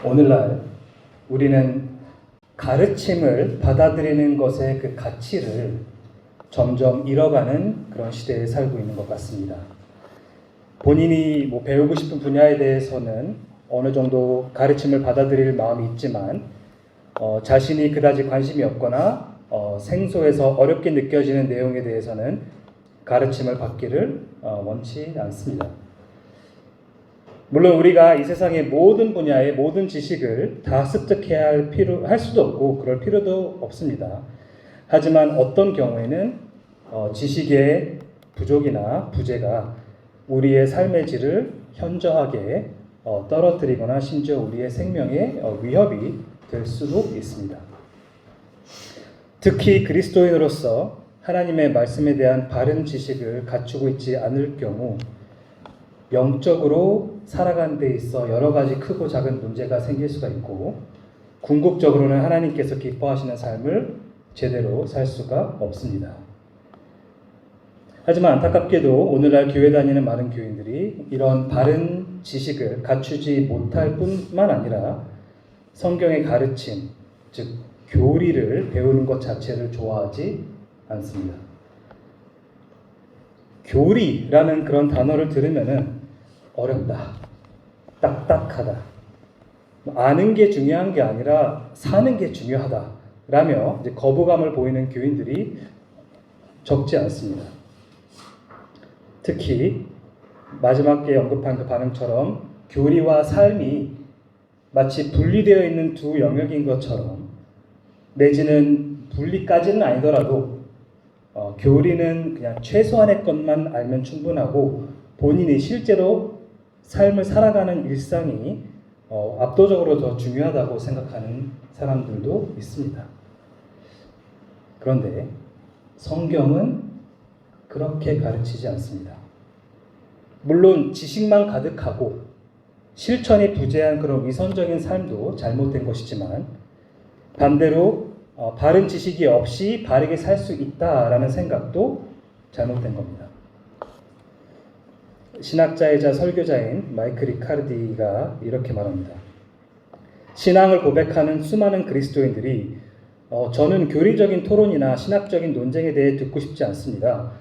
오늘날 우리는 가르침을 받아들이는 것의 그 가치를 점점 잃어가는 그런 시대에 살고 있는 것 같습니다. 본인이 배우고 싶은 분야에 대해서는 어느 정도 가르침을 받아들일 마음이 있지만 자신이 그다지 관심이 없거나 생소해서 어렵게 느껴지는 내용에 대해서는 가르침을 받기를 원치 않습니다. 물론 우리가 이 세상의 모든 분야의 모든 지식을 다 습득해야 할 수도 없고 그럴 필요도 없습니다. 하지만 어떤 경우에는 지식의 부족이나 부재가 우리의 삶의 질을 현저하게 떨어뜨리거나 심지어 우리의 생명에 위협이 될 수도 있습니다. 특히 그리스도인으로서 하나님의 말씀에 대한 바른 지식을 갖추고 있지 않을 경우 영적으로 살아가는 데 있어 여러 가지 크고 작은 문제가 생길 수가 있고 궁극적으로는 하나님께서 기뻐하시는 삶을 제대로 살 수가 없습니다. 하지만 안타깝게도 오늘날 교회 다니는 많은 교인들이 이런 바른 지식을 갖추지 못할 뿐만 아니라 성경의 가르침, 즉 교리를 배우는 것 자체를 좋아하지 않습니다. 교리라는 그런 단어를 들으면은 어렵다, 딱딱하다, 아는 게 중요한 게 아니라 사는 게 중요하다라며 이제 거부감을 보이는 교인들이 적지 않습니다. 특히 마지막에 언급한 그 반응처럼 교리와 삶이 마치 분리되어 있는 두 영역인 것처럼 내지는 분리까지는 아니더라도 교리는 그냥 최소한의 것만 알면 충분하고 본인이 실제로 삶을 살아가는 일상이 압도적으로 더 중요하다고 생각하는 사람들도 있습니다. 그런데 성경은 그렇게 가르치지 않습니다. 물론 지식만 가득하고 실천이 부재한 그런 위선적인 삶도 잘못된 것이지만 반대로 바른 지식이 없이 바르게 살 수 있다라는 생각도 잘못된 겁니다. 신학자이자 설교자인 마이클 리카르디가 이렇게 말합니다. 신앙을 고백하는 수많은 그리스도인들이 저는 교리적인 토론이나 신학적인 논쟁에 대해 듣고 싶지 않습니다.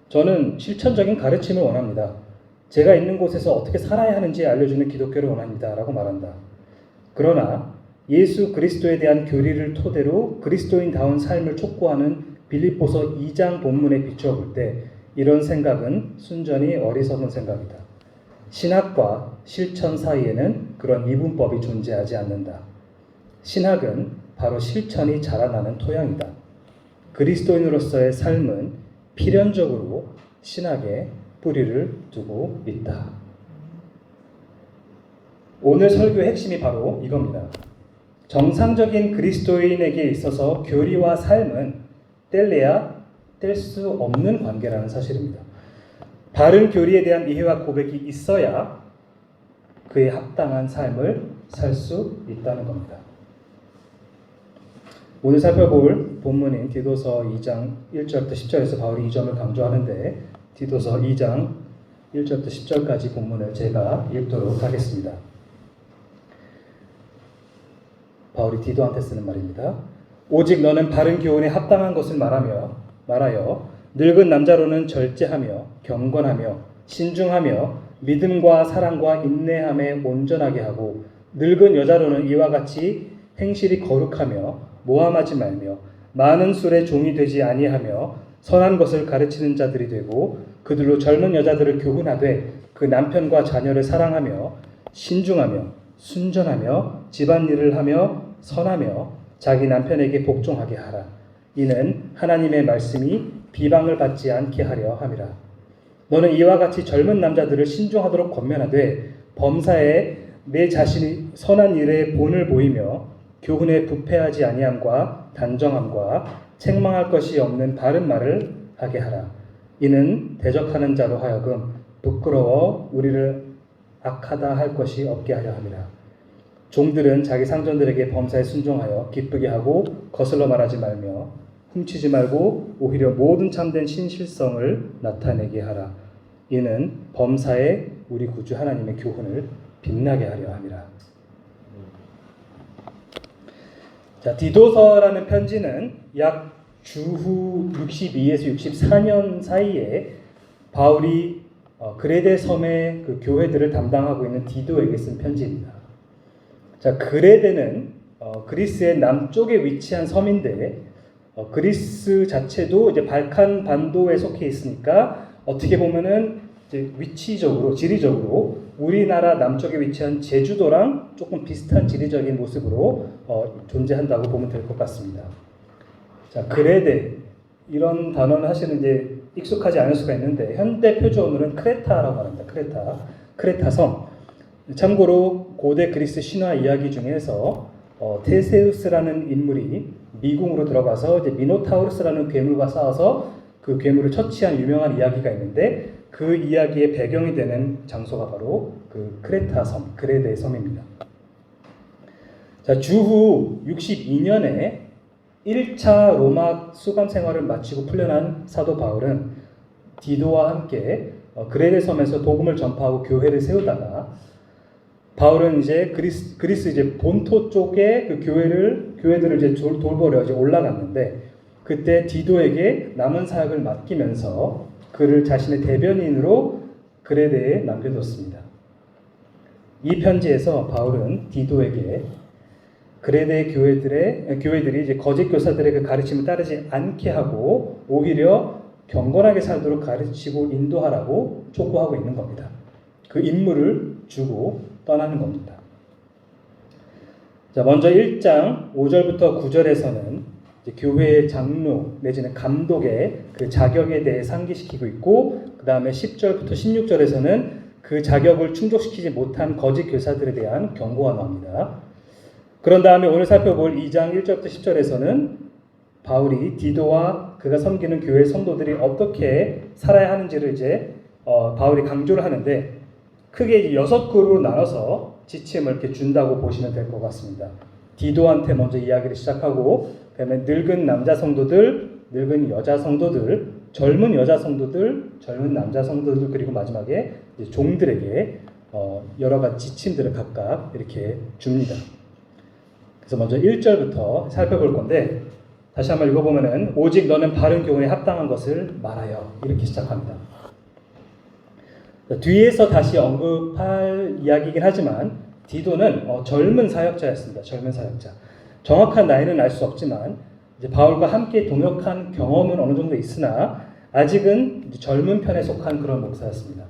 저는 실천적인 가르침을 원합니다. 제가 있는 곳에서 어떻게 살아야 하는지 알려주는 기독교를 원합니다. 라고 말한다. 그러나 예수 그리스도에 대한 교리를 토대로 그리스도인다운 삶을 촉구하는 빌립보서 2장 본문에 비추어 볼 때 이런 생각은 순전히 어리석은 생각이다. 신학과 실천 사이에는 그런 이분법이 존재하지 않는다. 신학은 바로 실천이 자라나는 토양이다. 그리스도인으로서의 삶은 필연적으로 신학에 뿌리를 두고 있다. 오늘 설교의 핵심이 바로 이겁니다. 정상적인 그리스도인에게 있어서 교리와 삶은 뗄래야 뗄 수 없는 관계라는 사실입니다. 바른 교리에 대한 이해와 고백이 있어야 그에 합당한 삶을 살 수 있다는 겁니다. 오늘 살펴볼 본문인 디도서 2장 1절부터 10절에서 바울이 이 점을 강조하는데 디도서 2장 1절부터 10절까지 본문을 제가 읽도록 하겠습니다. 바울이 디도한테 쓰는 말입니다. 오직 너는 바른 교훈에 합당한 것을 말하여 늙은 남자로는 절제하며 경건하며 신중하며 믿음과 사랑과 인내함에 온전하게 하고 늙은 여자로는 이와 같이 행실이 거룩하며 모함하지 말며 많은 술의 종이 되지 아니하며 선한 것을 가르치는 자들이 되고 그들로 젊은 여자들을 교훈하되 그 남편과 자녀를 사랑하며 신중하며 순전하며 집안일을 하며 선하며 자기 남편에게 복종하게 하라. 이는 하나님의 말씀이 비방을 받지 않게 하려 함이라. 너는 이와 같이 젊은 남자들을 신중하도록 권면하되 범사에 내 자신이 선한 일에 본을 보이며 교훈에 부패하지 아니함과 단정함과 책망할 것이 없는 바른 말을 하게 하라. 이는 대적하는 자로 하여금 부끄러워 우리를 악하다 할 것이 없게 하려 함이라. 종들은 자기 상전들에게 범사에 순종하여 기쁘게 하고 거슬러 말하지 말며 훔치지 말고 오히려 모든 참된 신실성을 나타내게 하라. 이는 범사에 우리 구주 하나님의 교훈을 빛나게 하려 함이라. 자, 디도서라는 편지는 약 주후 62에서 64년 사이에 바울이 그레데 섬의 그 교회들을 담당하고 있는 디도에게 쓴 편지입니다. 자, 그레데는 그리스의 남쪽에 위치한 섬인데 그리스 자체도 이제 발칸 반도에 속해 있으니까 어떻게 보면은 이제 위치적으로 지리적으로 우리나라 남쪽에 위치한 제주도랑 조금 비슷한 지리적인 모습으로 존재한다고 보면 될 것 같습니다. 자, 그레데 이런 단어는 사실은 이제 익숙하지 않을 수가 있는데 현대 표준어로는 크레타라고 말합니다. 크레타 섬. 참고로 고대 그리스 신화 이야기 중에서 테세우스라는 인물이 미궁으로 들어가서 이제 미노타우루스라는 괴물과 싸워서 그 괴물을 처치한 유명한 이야기가 있는데 그 이야기의 배경이 되는 장소가 바로 그 크레타 섬, 그레데 섬입니다. 자, 주후 62년에 1차 로마 수감 생활을 마치고 풀려난 사도 바울은 디도와 함께 그레데 섬에서 복음을 전파하고 교회를 세우다가 바울은 이제 그리스 이제 본토 쪽에 그 교회들을 이제 돌보려 이제 올라갔는데 그때 디도에게 남은 사역을 맡기면서 그를 자신의 대변인으로 그레데에 남겨뒀습니다. 이 편지에서 바울은 디도에게 그레데 교회들이 이제 거짓 교사들의 그 가르침을 따르지 않게 하고 오히려 경건하게 살도록 가르치고 인도하라고 촉구하고 있는 겁니다. 그 임무를 주고 떠나는 겁니다. 자, 먼저 1장 5절부터 9절에서는 교회의 장로 내지는 감독의 그 자격에 대해 상기시키고 있고 그 다음에 10절부터 16절에서는 그 자격을 충족시키지 못한 거짓 교사들에 대한 경고가 나옵니다. 그런 다음에 오늘 살펴볼 2장 1절부터 10절에서는 바울이 디도와 그가 섬기는 교회 성도들이 어떻게 살아야 하는지를 이제 바울이 강조를 하는데 크게 6그룹으로 나눠서 지침을 이렇게 준다고 보시면 될 것 같습니다. 디도한테 먼저 이야기를 시작하고 그다음에 늙은 남자 성도들, 늙은 여자 성도들, 젊은 여자 성도들, 젊은 남자 성도들 그리고 마지막에 이제 종들에게 여러 가지 지침들을 각각 이렇게 줍니다. 그래서 먼저 1절부터 살펴볼 건데 다시 한번 읽어보면은 오직 너는 바른 교훈에 합당한 것을 말하여 이렇게 시작합니다. 뒤에서 다시 언급할 이야기이긴 하지만 디도는 젊은 사역자였습니다. 젊은 사역자. 정확한 나이는 알 수 없지만 이제 바울과 함께 동역한 경험은 어느 정도 있으나 아직은 이제 젊은 편에 속한 그런 목사였습니다.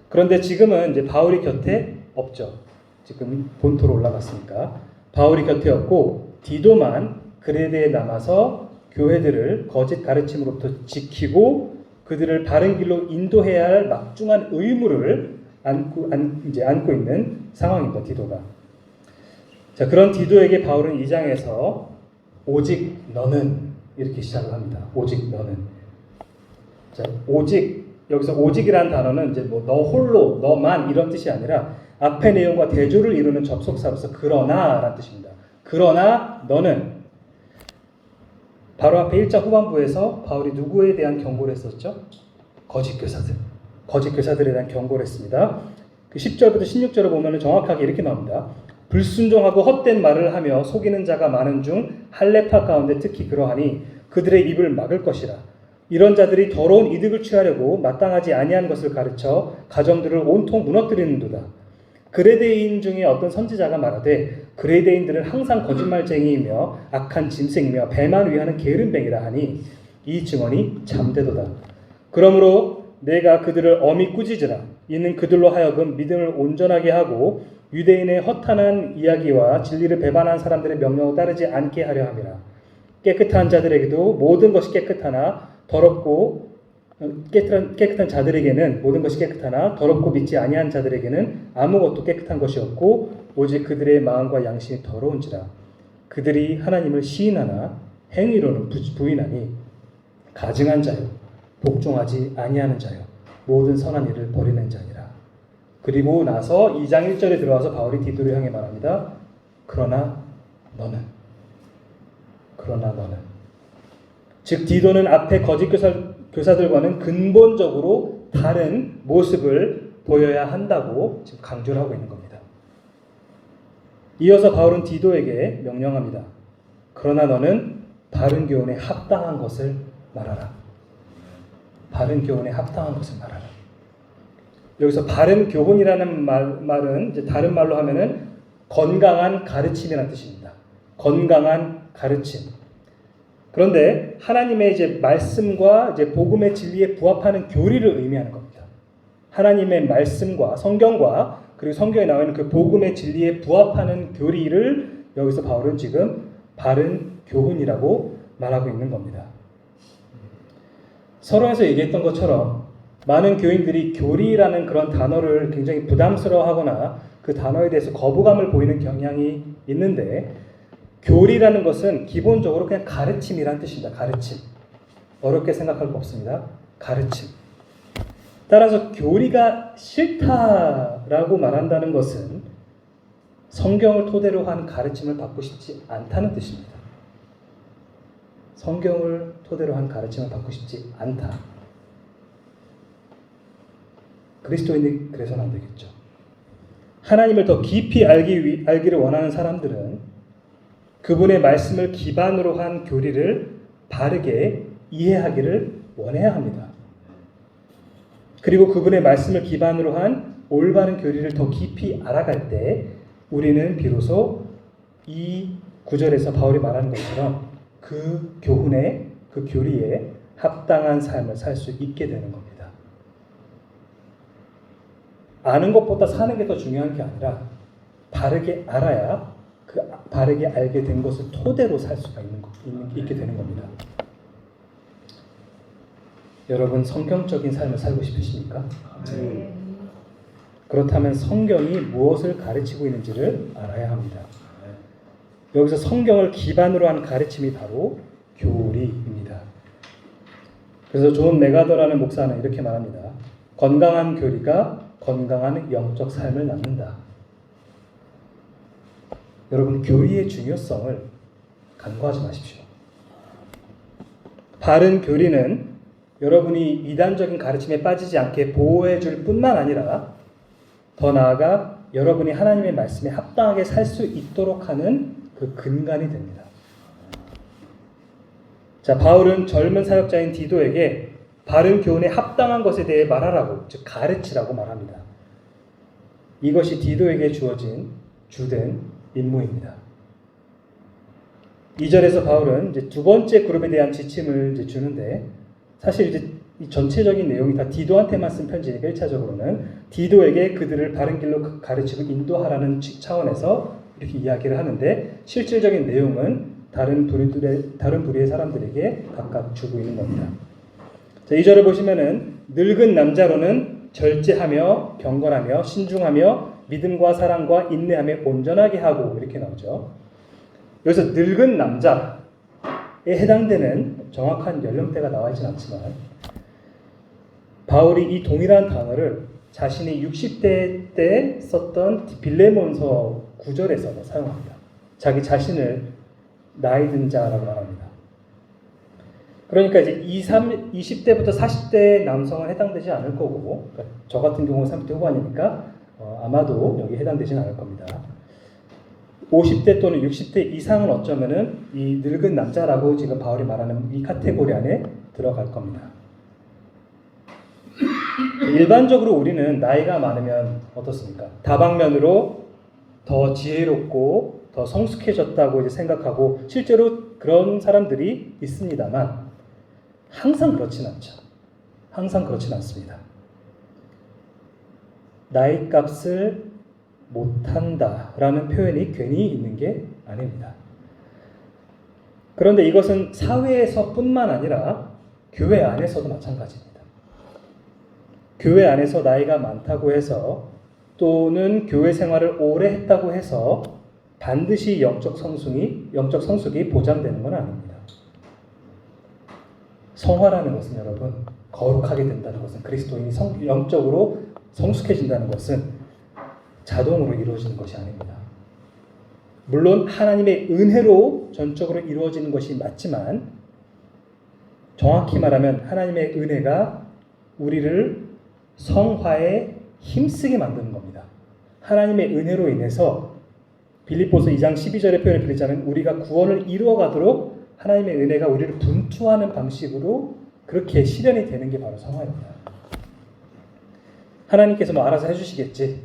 그런데 지금은 이제 바울이 곁에 없죠. 지금 본토로 올라갔으니까 바울이 곁에 없고 디도만 그레데에 남아서 교회들을 거짓 가르침으로부터 지키고 그들을 바른 길로 인도해야 할 막중한 의무를 안고 있는 상황입니다. 디도가. 자, 그런 디도에게 바울은 2장에서 오직 너는 이렇게 시작을 합니다. 오직 너는. 자, 오직 여기서 오직이라는 단어는 이제 뭐 너 홀로, 너만 이런 뜻이 아니라 앞의 내용과 대조를 이루는 접속사로서 그러나라는 뜻입니다. 그러나 너는 바로 앞에 1장 후반부에서 바울이 누구에 대한 경고를 했었죠? 거짓 교사들에 대한 경고를 했습니다. 그 10절부터 16절을 보면 정확하게 이렇게 나옵니다. 불순종하고 헛된 말을 하며 속이는 자가 많은 중 할례파 가운데 특히 그러하니 그들의 입을 막을 것이라. 이런 자들이 더러운 이득을 취하려고 마땅하지 아니한 것을 가르쳐 가정들을 온통 무너뜨리는도다. 그레데인 중에 어떤 선지자가 말하되 그레데인들은 항상 거짓말쟁이이며 악한 짐승이며 배만 위하는 게으름뱅이라 하니 이 증언이 참되도다. 그러므로 내가 그들을 엄히 꾸짖으라. 이는 그들로 하여금 믿음을 온전하게 하고 유대인의 허탄한 이야기와 진리를 배반한 사람들의 명령을 따르지 않게 하려 함이라. 깨끗한 자들에게도 모든 것이 깨끗하나 더럽고 깨끗한 자들에게는 모든 것이 깨끗하나 더럽고 믿지 아니한 자들에게는 아무것도 깨끗한 것이 없고 오직 그들의 마음과 양심이 더러운지라. 그들이 하나님을 시인하나 행위로는 부인하니 가증한 자요 복종하지 아니하는 자요 모든 선한 일을 버리는 자니라. 그리고 나서 2장 1절에 들어와서 바울이 디도를 향해 말합니다. 그러나 너는 즉 디도는 앞에 거짓 교사들과는 근본적으로 다른 모습을 보여야 한다고 지금 강조를 하고 있는 겁니다. 이어서 바울은 디도에게 명령합니다. 그러나 너는 바른 교훈에 합당한 것을 말하라. 바른 교훈에 합당한 것을 말하라. 여기서 바른 교훈이라는 말은 이제 다른 말로 하면은 건강한 가르침이라는 뜻입니다. 건강한 가르침. 그런데 하나님의 이제 말씀과 이제 복음의 진리에 부합하는 교리를 의미하는 겁니다. 하나님의 말씀과 성경과 그리고 성경에 나와 있는 그 복음의 진리에 부합하는 교리를 여기서 바울은 지금 바른 교훈이라고 말하고 있는 겁니다. 서론에서 얘기했던 것처럼 많은 교인들이 교리라는 그런 단어를 굉장히 부담스러워하거나 그 단어에 대해서 거부감을 보이는 경향이 있는데, 교리라는 것은 기본적으로 그냥 가르침이라는 뜻입니다. 가르침. 어렵게 생각할 거 없습니다. 가르침. 따라서 교리가 싫다라고 말한다는 것은 성경을 토대로 한 가르침을 받고 싶지 않다는 뜻입니다. 성경을 토대로 한 가르침을 받고 싶지 않다. 그리스도인이 그래서는 안 되겠죠. 하나님을 더 깊이 알기를 원하는 사람들은 그분의 말씀을 기반으로 한 교리를 바르게 이해하기를 원해야 합니다. 그리고 그분의 말씀을 기반으로 한 올바른 교리를 더 깊이 알아갈 때 우리는 비로소 이 구절에서 바울이 말하는 것처럼 그 교훈에, 그 교리에 합당한 삶을 살 수 있게 되는 겁니다. 아는 것보다 사는 게 더 중요한 게 아니라 바르게 알아야 그 바르게 알게 된 것을 토대로 살 수가 있게 되는 겁니다. 여러분, 성경적인 삶을 살고 싶으십니까? 네. 그렇다면 성경이 무엇을 가르치고 있는지를 알아야 합니다. 여기서 성경을 기반으로 한 가르침이 바로 교리입니다. 그래서 존 메가더라는 목사는 이렇게 말합니다. 건강한 교리가 건강한 영적 삶을 낳는다. 여러분, 교리의 중요성을 간과하지 마십시오. 바른 교리는 여러분이 이단적인 가르침에 빠지지 않게 보호해 줄 뿐만 아니라 더 나아가 여러분이 하나님의 말씀에 합당하게 살 수 있도록 하는 그 근간이 됩니다. 자, 바울은 젊은 사역자인 디도에게 바른 교훈에 합당한 것에 대해 말하라고, 즉 가르치라고 말합니다. 이것이 디도에게 주어진 주된 임무입니다. 2절에서 바울은 이제 두 번째 그룹에 대한 지침을 이제 주는데, 사실 이제 이 전체적인 내용이 다 디도한테만 쓴 편지니까 1차적으로는 디도에게 그들을 바른 길로 가르치고 인도하라는 차원에서 이렇게 이야기를 하는데, 실질적인 내용은 다른 부류의 사람들에게 각각 주고 있는 겁니다. 자, 2절을 보시면은 늙은 남자로는 절제하며 경건하며 신중하며 믿음과 사랑과 인내하며 온전하게 하고 이렇게 나오죠. 여기서 늙은 남자에 해당되는 정확한 연령대가 나와 있지는 않지만 바울이 이 동일한 단어를 자신이 60대 때 썼던 빌레몬서 9절에서 사용합니다. 자기 자신을 나이 든 자라고 말합니다. 그러니까 이제 20대부터 40대 남성은 해당되지 않을 거고, 그러니까 저 같은 경우는 30대 후반이니까 아마도 여기 해당되지는 않을 겁니다. 50대 또는 60대 이상은 어쩌면은 이 늙은 남자라고 지금 바울이 말하는 이 카테고리 안에 들어갈 겁니다. 일반적으로 우리는 나이가 많으면 어떻습니까? 다방면으로 더 지혜롭고 더 성숙해졌다고 이제 생각하고 실제로 그런 사람들이 있습니다만 항상 그렇진 않죠. 항상 그렇진 않습니다. 나이 값을 못한다라는 표현이 괜히 있는 게 아닙니다. 그런데 이것은 사회에서뿐만 아니라 교회 안에서도 마찬가지입니다. 교회 안에서 나이가 많다고 해서 또는 교회 생활을 오래 했다고 해서 반드시 영적 성숙이 보장되는 건 아닙니다. 성화라는 것은 여러분, 거룩하게 된다는 것은, 그리스도인이 영적으로 성숙해진다는 것은 자동으로 이루어지는 것이 아닙니다. 물론 하나님의 은혜로 전적으로 이루어지는 것이 맞지만 정확히 말하면 하나님의 은혜가 우리를 성화에 힘쓰게 만드는 겁니다. 하나님의 은혜로 인해서 빌립보서 2장 12절의 표현을 빌리자면 우리가 구원을 이루어가도록 하나님의 은혜가 우리를 분투하는 방식으로 그렇게 실현이 되는 게 바로 성화입니다. 하나님께서 뭐 알아서 해주시겠지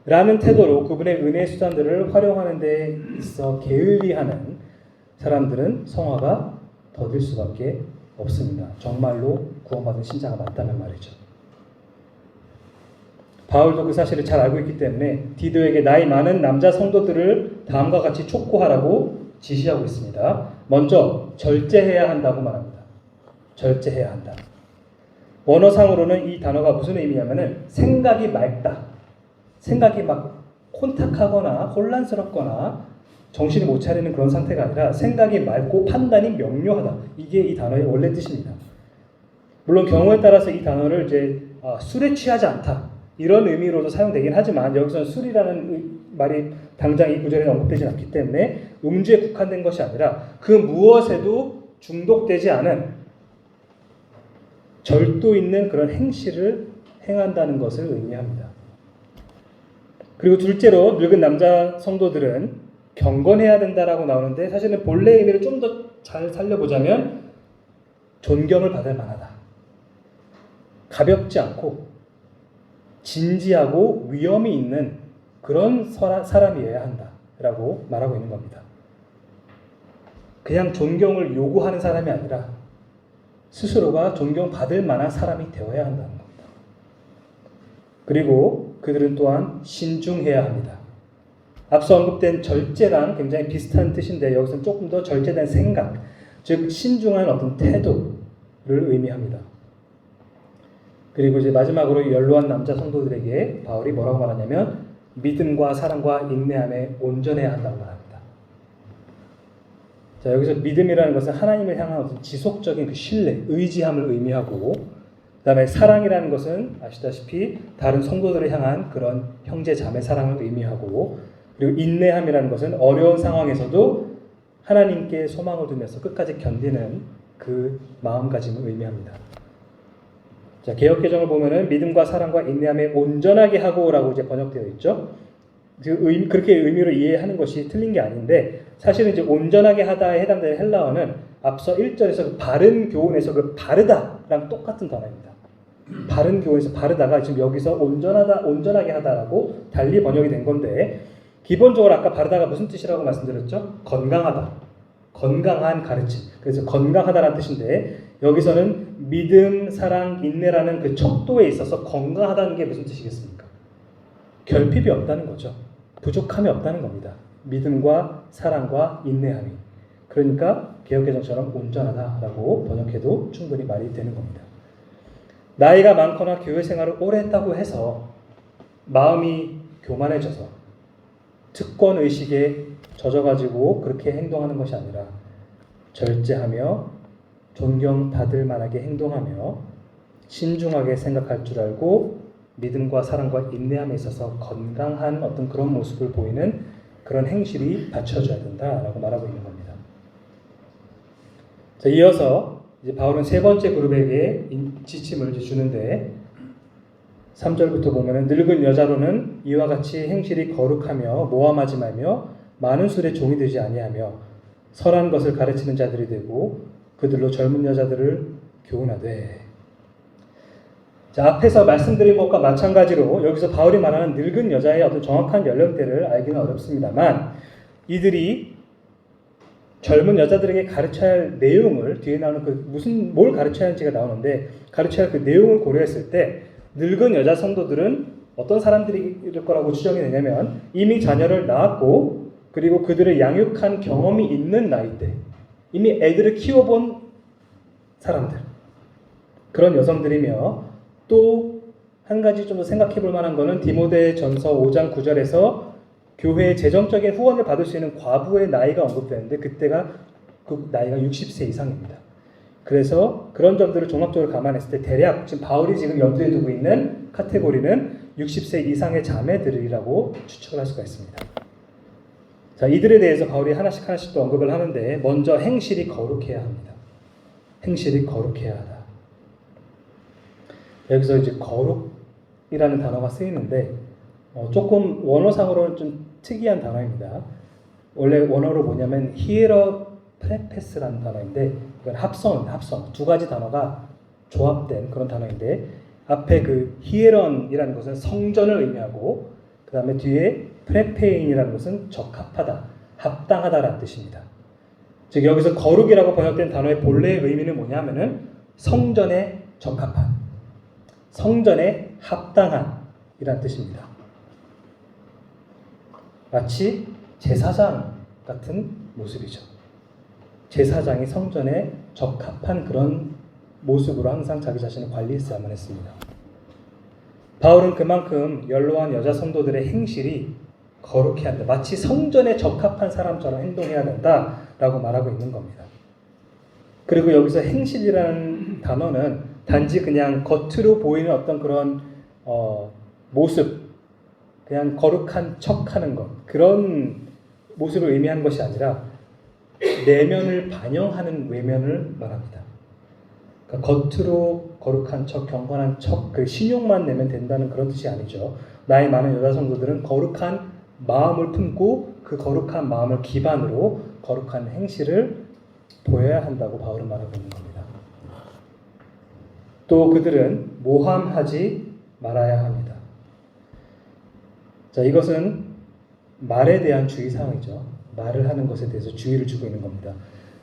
라는 태도로 그분의 은혜의 수단들을 활용하는 데 있어 게을리하는 사람들은 성화가 더딜 수밖에 없습니다. 정말로 구원받은 신자가 맞다면 말이죠. 바울도 그 사실을 잘 알고 있기 때문에 디도에게 나이 많은 남자 성도들을 다음과 같이 촉구하라고 지시하고 있습니다. 먼저 절제해야 한다고 말합니다. 절제해야 한다. 원어상으로는 이 단어가 무슨 의미냐면은 생각이 맑다. 생각이 막 혼탁하거나 혼란스럽거나 정신을 못 차리는 그런 상태가 아니라 생각이 맑고 판단이 명료하다. 이게 이 단어의 원래 뜻입니다. 물론 경우에 따라서 이 단어를 이제 술에 취하지 않다. 이런 의미로도 사용되긴 하지만 여기서는 술이라는 말이 당장 이 구절에 언급되지 않기 때문에 음주에 국한된 것이 아니라 그 무엇에도 중독되지 않은 절도 있는 그런 행실을 행한다는 것을 의미합니다. 그리고 둘째로 늙은 남자 성도들은 경건해야 된다라고 나오는데 사실은 본래 의미를 좀 더 잘 살려보자면 존경을 받을 만하다. 가볍지 않고 진지하고 위엄이 있는 그런 사람이어야 한다라고 말하고 있는 겁니다. 그냥 존경을 요구하는 사람이 아니라 스스로가 존경받을 만한 사람이 되어야 한다는 겁니다. 그리고 그들은 또한 신중해야 합니다. 앞서 언급된 절제랑 굉장히 비슷한 뜻인데 여기서는 조금 더 절제된 생각, 즉 신중한 어떤 태도를 의미합니다. 그리고 이제 마지막으로 연로한 남자 성도들에게 바울이 뭐라고 말하냐면 믿음과 사랑과 인내함에 온전해야 한다고 말합니다. 자, 여기서 믿음이라는 것은 하나님을 향한 어떤 지속적인 그 신뢰, 의지함을 의미하고 그 다음에 사랑이라는 것은 아시다시피 다른 성도들을 향한 그런 형제 자매 사랑을 의미하고 그리고 인내함이라는 것은 어려운 상황에서도 하나님께 소망을 두면서 끝까지 견디는 그 마음가짐을 의미합니다. 자, 개역개정을 보면은 믿음과 사랑과 인내함에 온전하게 하고라고 이제 번역되어 있죠. 그렇게 의미로 이해하는 것이 틀린 게 아닌데 사실은 이제 온전하게 하다에 해당되는 헬라어는 앞서 1절에서 그 바른 교훈에서 그 바르다랑 똑같은 단어입니다. 바른 교훈에서 바르다가 지금 여기서 온전하게 하다라고 달리 번역이 된 건데 기본적으로 아까 바르다가 무슨 뜻이라고 말씀드렸죠? 건강하다. 건강한 가르침. 그래서 건강하다라는 뜻인데 여기서는 믿음, 사랑, 인내라는 그 척도에 있어서 건강하다는 게 무슨 뜻이겠습니까? 결핍이 없다는 거죠. 부족함이 없다는 겁니다. 믿음과 사랑과 인내함이. 그러니까 개역개정처럼 온전하다라고 번역해도 충분히 말이 되는 겁니다. 나이가 많거나 교회 생활을 오래 했다고 해서 마음이 교만해져서 특권의식에 젖어가지고 그렇게 행동하는 것이 아니라 절제하며 존경받을 만하게 행동하며 신중하게 생각할 줄 알고 믿음과 사랑과 인내함에 있어서 건강한 어떤 그런 모습을 보이는 그런 행실이 받쳐져야 된다라고 말하고 있는 겁니다. 자, 이어서 이제 바울은 세 번째 그룹에게 지침을 주는데 3절부터 보면은 늙은 여자로는 이와 같이 행실이 거룩하며 모함하지 말며 많은 술에 종이 되지 아니하며 선한 것을 가르치는 자들이 되고 그들로 젊은 여자들을 교훈하되. 자, 앞에서 말씀드린 것과 마찬가지로 여기서 바울이 말하는 늙은 여자의 어떤 정확한 연령대를 알기는 어렵습니다만 이들이 젊은 여자들에게 가르쳐야 할 내용을 뒤에 나오는 뭘 가르쳐야 하는지가 나오는데 가르쳐야 할 그 내용을 고려했을 때 늙은 여자 성도들은 어떤 사람들일 거라고 추정이 되냐면 이미 자녀를 낳았고 그리고 그들을 양육한 경험이 있는 나이대 이미 애들을 키워본 사람들 그런 여성들이며 또 한 가지 좀 더 생각해 볼 만한 거는 디모데전서 5장 9절에서 교회의 재정적인 후원을 받을 수 있는 과부의 나이가 언급되는데 그때가 그 나이가 60세 이상입니다. 그래서 그런 점들을 종합적으로 감안했을 때 대략 지금 바울이 지금 염두에 두고 있는 카테고리는 60세 이상의 자매들이라고 추측을 할 수가 있습니다. 자, 이들에 대해서 바울이 하나씩 또 언급을 하는데 먼저 행실이 거룩해야 합니다. 행실이 거룩해야 하다. 여기서 이제 거룩이라는 단어가 쓰이는데 조금 원어상으로는 좀 특이한 단어입니다. 원래 원어로 뭐냐면 히에로프레페스라는 단어인데 이건 합성 두 가지 단어가 조합된 그런 단어인데 앞에 그 히에론이라는 것은 성전을 의미하고 그 다음에 뒤에 프레페인이라는 것은 적합하다, 합당하다라는 뜻입니다. 즉 여기서 거룩이라고 번역된 단어의 본래의 의미는 뭐냐면은 성전에 적합한, 성전에 합당한 이란 뜻입니다. 마치 제사장 같은 모습이죠. 제사장이 성전에 적합한 그런 모습으로 항상 자기 자신을 관리했어야만 했습니다. 바울은 그만큼 연로한 여자 성도들의 행실이 거룩해야 한다. 마치 성전에 적합한 사람처럼 행동해야 된다라고 말하고 있는 겁니다. 그리고 여기서 행실이라는 단어는 단지 그냥 겉으로 보이는 어떤 그런 모습, 그냥 거룩한 척하는 것, 그런 모습을 의미하는 것이 아니라 내면을 반영하는 외면을 말합니다. 그러니까 겉으로 거룩한 척, 경건한 척, 그 신용만 내면 된다는 그런 뜻이 아니죠. 나이 많은 여자 성도들은 거룩한 마음을 품고 그 거룩한 마음을 기반으로 거룩한 행실을 보여야 한다고 바울은 말하고 있는 겁니다. 또 그들은 모함하지 말아야 합니다. 자, 이것은 말에 대한 주의사항이죠. 말을 하는 것에 대해서 주의를 주고 있는 겁니다.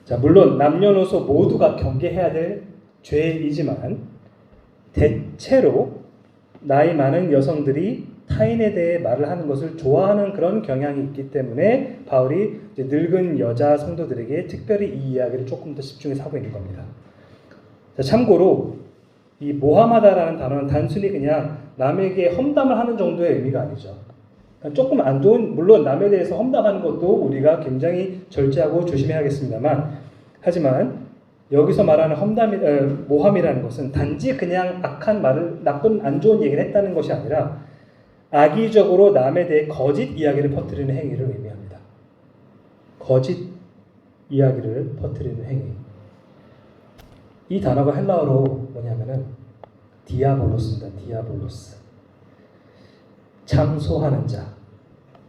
자, 물론 남녀노소 모두가 경계해야 될 죄이지만 대체로 나이 많은 여성들이 타인에 대해 말을 하는 것을 좋아하는 그런 경향이 있기 때문에 바울이 이제 늙은 여자 성도들에게 특별히 이 이야기를 조금 더 집중해서 하고 있는 겁니다. 자, 참고로 이 모함하다라는 단어는 단순히 그냥 남에게 험담을 하는 정도의 의미가 아니죠. 조금 안 좋은, 물론 남에 대해서 험담하는 것도 우리가 굉장히 절제하고 조심해야겠습니다만, 하지만 여기서 말하는 모함이라는 것은 단지 그냥 악한 말을, 나쁜 안 좋은 얘기를 했다는 것이 아니라 악의적으로 남에 대해 거짓 이야기를 퍼뜨리는 행위를 의미합니다. 거짓 이야기를 퍼뜨리는 행위. 이 단어가 헬라어로 뭐냐면은 디아볼로스입니다. 디아볼로스. 참소하는 자,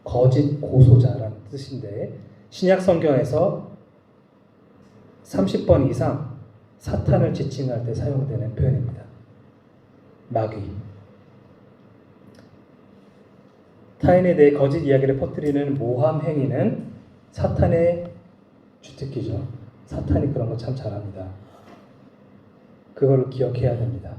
거짓 고소자라는 뜻인데 신약 성경에서 30번 이상 사탄을 지칭할 때 사용되는 표현입니다. 마귀. 타인에 대해 거짓 이야기를 퍼뜨리는 모함 행위는 사탄의 주특기죠. 사탄이 그런 거 참 잘합니다. 그걸 기억해야 됩니다.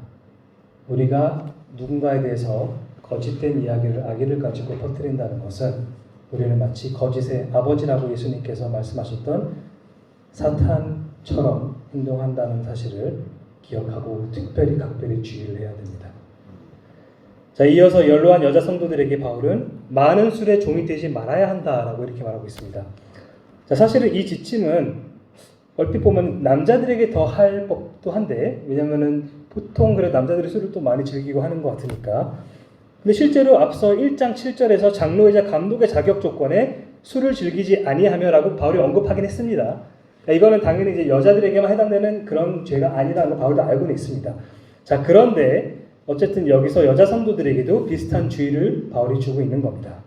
우리가 누군가에 대해서 거짓된 이야기를, 악의를 가지고 퍼뜨린다는 것은 우리는 마치 거짓의 아버지라고 예수님께서 말씀하셨던 사탄처럼 행동한다는 사실을 기억하고 특별히 각별히 주의를 해야 됩니다. 자, 이어서 연로한 여자 성도들에게 바울은 많은 술에 종이 되지 말아야 한다라고 이렇게 말하고 있습니다. 자, 사실은 이 지침은 얼핏 보면 남자들에게 더 할 법도 한데, 왜냐면은 보통 그래 남자들이 술을 또 많이 즐기고 하는 것 같으니까. 근데 실제로 앞서 1장 7절에서 장로이자 감독의 자격 조건에 술을 즐기지 아니하며라고 바울이 언급하긴 했습니다. 그러니까 이거는 당연히 이제 여자들에게만 해당되는 그런 죄가 아니라는 걸 바울도 알고는 있습니다. 자, 그런데 어쨌든 여기서 여자 성도들에게도 비슷한 주의를 바울이 주고 있는 겁니다.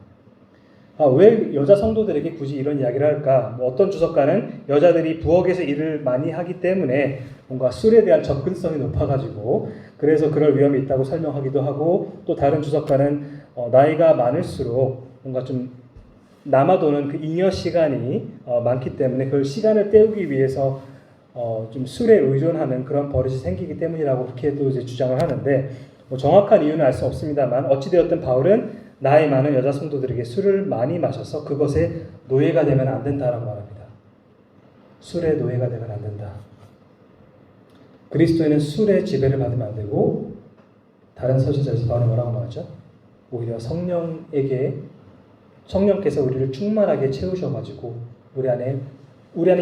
왜 여자 성도들에게 굳이 이런 이야기를 할까? 어떤 주석가는 여자들이 부엌에서 일을 많이 하기 때문에 뭔가 술에 대한 접근성이 높아가지고 그래서 그럴 위험이 있다고 설명하기도 하고, 또 다른 주석가는 나이가 많을수록 뭔가 좀 남아도는 그 잉여 시간이 많기 때문에 그 시간을 때우기 위해서 좀 술에 의존하는 그런 버릇이 생기기 때문이라고 그렇게도 이제 주장을 하는데, 정확한 이유는 알 수 없습니다만 어찌되었든 바울은 나이 많은 여자 성도들에게 술을 많이 마셔서 그것에 노예가 되면 안 된다라고 말합니다. 술의 노예가 되면 안 된다. 그리스도인은 술의 지배를 받으면 안 되고, 다른 서신서에서 바울은 뭐라고 말하죠? 오히려 성령께서 우리를 충만하게 채우셔가지고 우리 안에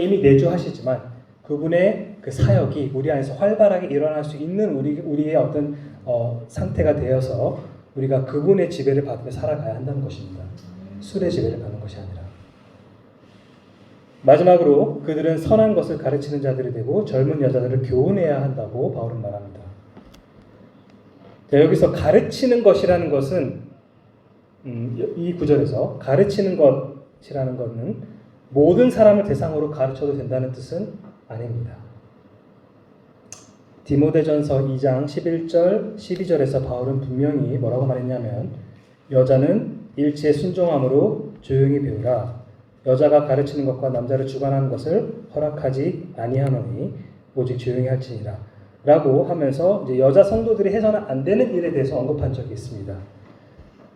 이미 내주하시지만 그분의 그 사역이 우리 안에서 활발하게 일어날 수 있는 우리의 어떤 상태가 되어서 우리가 그분의 지배를 받으며 살아가야 한다는 것입니다. 술의 지배를 받는 것이 아니라. 마지막으로 그들은 선한 것을 가르치는 자들이 되고 젊은 여자들을 교훈해야 한다고 바울은 말합니다. 자, 여기서 가르치는 것이라는 것은 이 구절에서 가르치는 것이라는 것은 모든 사람을 대상으로 가르쳐도 된다는 뜻은 아닙니다. 디모데전서 2장 11절, 12절에서 바울은 분명히 뭐라고 말했냐면 여자는 일체에 순종함으로 조용히 배우라. 여자가 가르치는 것과 남자를 주관하는 것을 허락하지 아니하노니 오직 조용히 할지니라. 라고 하면서 이제 여자 성도들이 해서는 안 되는 일에 대해서 언급한 적이 있습니다.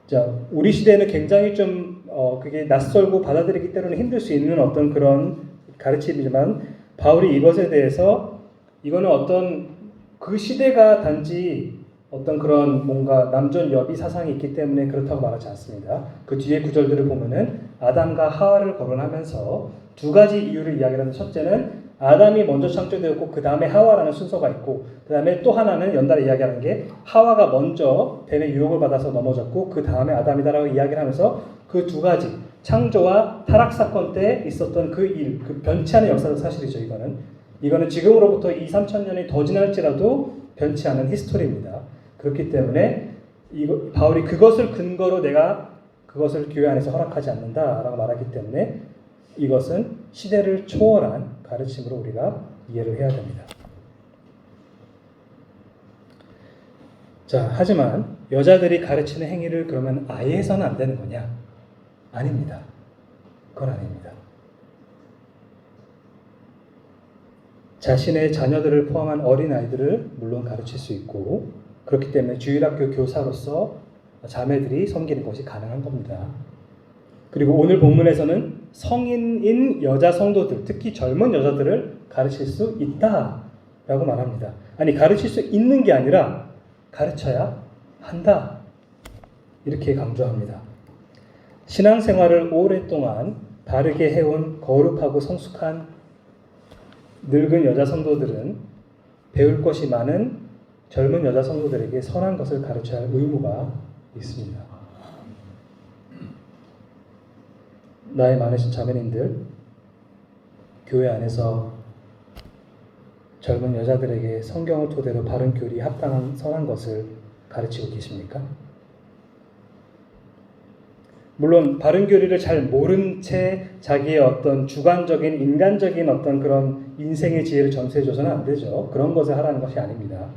자, 우리 시대에는 굉장히 좀 그게 낯설고 받아들이기 때로는 힘들 수 있는 어떤 그런 가르침이지만 바울이 이것에 대해서 이거는 어떤 그 시대가 단지 어떤 그런 뭔가 남존 여비 사상이 있기 때문에 그렇다고 말하지 않습니다. 그 뒤에 구절들을 보면은 아담과 하와를 거론하면서 두 가지 이유를 이야기하는 첫째는 아담이 먼저 창조되었고 그 다음에 하와라는 순서가 있고 그 다음에 또 하나는 연달아 이야기하는 게 하와가 먼저 뱀의 유혹을 받아서 넘어졌고 그 다음에 아담이다라고 이야기를 하면서 그 두 가지 창조와 타락 사건 때 있었던 그 일, 그 변치 않은 역사적 사실이죠. 이거는 지금으로부터 2,000~3,000년이 더 지날지라도 변치 않은 히스토리입니다. 그렇기 때문에 바울이 그것을 근거로 내가 그것을 교회 안에서 허락하지 않는다라고 말하기 때문에 이것은 시대를 초월한 가르침으로 우리가 이해를 해야 됩니다. 자, 하지만 여자들이 가르치는 행위를 그러면 아예 해서는 안 되는 거냐? 아닙니다. 그건 아닙니다. 자신의 자녀들을 포함한 어린아이들을 물론 가르칠 수 있고 그렇기 때문에 주일학교 교사로서 자매들이 섬기는 것이 가능한 겁니다. 그리고 오늘 본문에서는 성인인 여자 성도들, 특히 젊은 여자들을 가르칠 수 있다라고 말합니다. 아니, 가르칠 수 있는 게 아니라 가르쳐야 한다. 이렇게 강조합니다. 신앙생활을 오랫동안 바르게 해온 거룩하고 성숙한 늙은 여자 성도들은 배울 것이 많은 젊은 여자 성도들에게 선한 것을 가르쳐야 할 의무가 있습니다. 나이 많으신 자매님들, 교회 안에서 젊은 여자들에게 성경을 토대로 바른 교리, 합당한 선한 것을 가르치고 계십니까? 물론 바른 교리를 잘 모른 채 자기의 어떤 주관적인 인간적인 어떤 그런 인생의 지혜를 전수해줘서는 안 되죠. 그런 것을 하라는 것이 아닙니다.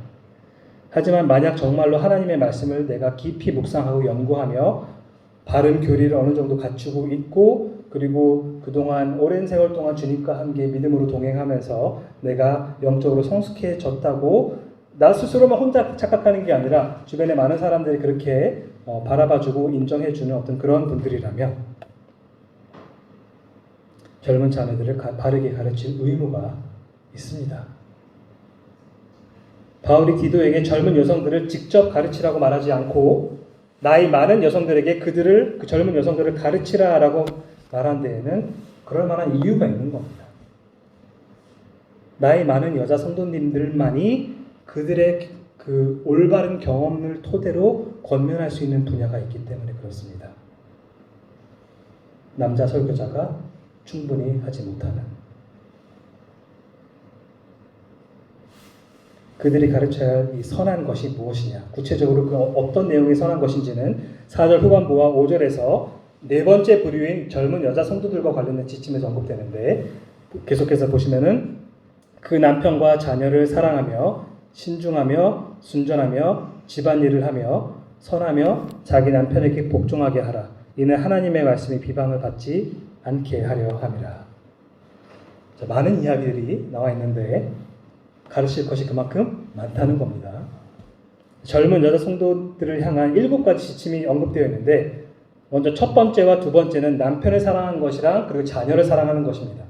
하지만 만약 정말로 하나님의 말씀을 내가 깊이 묵상하고 연구하며 바른 교리를 어느 정도 갖추고 있고 그리고 그동안 오랜 세월 동안 주님과 함께 믿음으로 동행하면서 내가 영적으로 성숙해졌다고 나 스스로만 혼자 착각하는 게 아니라 주변에 많은 사람들이 그렇게 바라봐주고 인정해주는 어떤 그런 분들이라면 젊은 자매들을 바르게 가르칠 의무가 있습니다. 바울이 디도에게 젊은 여성들을 직접 가르치라고 말하지 않고 나이 많은 여성들에게 그 젊은 여성들을 가르치라라고 말한 데에는 그럴 만한 이유가 있는 겁니다. 나이 많은 여자 성도님들만이 그들의 그 올바른 경험을 토대로 권면할 수 있는 분야가 있기 때문에 그렇습니다. 남자 설교자가 충분히 하지 못하는 그들이 가르쳐야 할 이 선한 것이 무엇이냐, 구체적으로 그 어떤 내용이 선한 것인지는 4절 후반부와 5절에서 네 번째 부류인 젊은 여자 성도들과 관련된 지침에서 언급되는데 계속해서 보시면은 그 남편과 자녀를 사랑하며 신중하며 순전하며 집안일을 하며 선하며 자기 남편에게 복종하게 하라. 이는 하나님의 말씀이 비방을 받지 않게 하려 함이라. 자, 많은 이야기들이 나와 있는데 가르칠 것이 그만큼 많다는 겁니다. 젊은 여자 성도들을 향한 7가지 지침이 언급되어 있는데 먼저 첫 번째와 두 번째는 남편을 사랑하는 것이랑 그리고 자녀를 사랑하는 것입니다.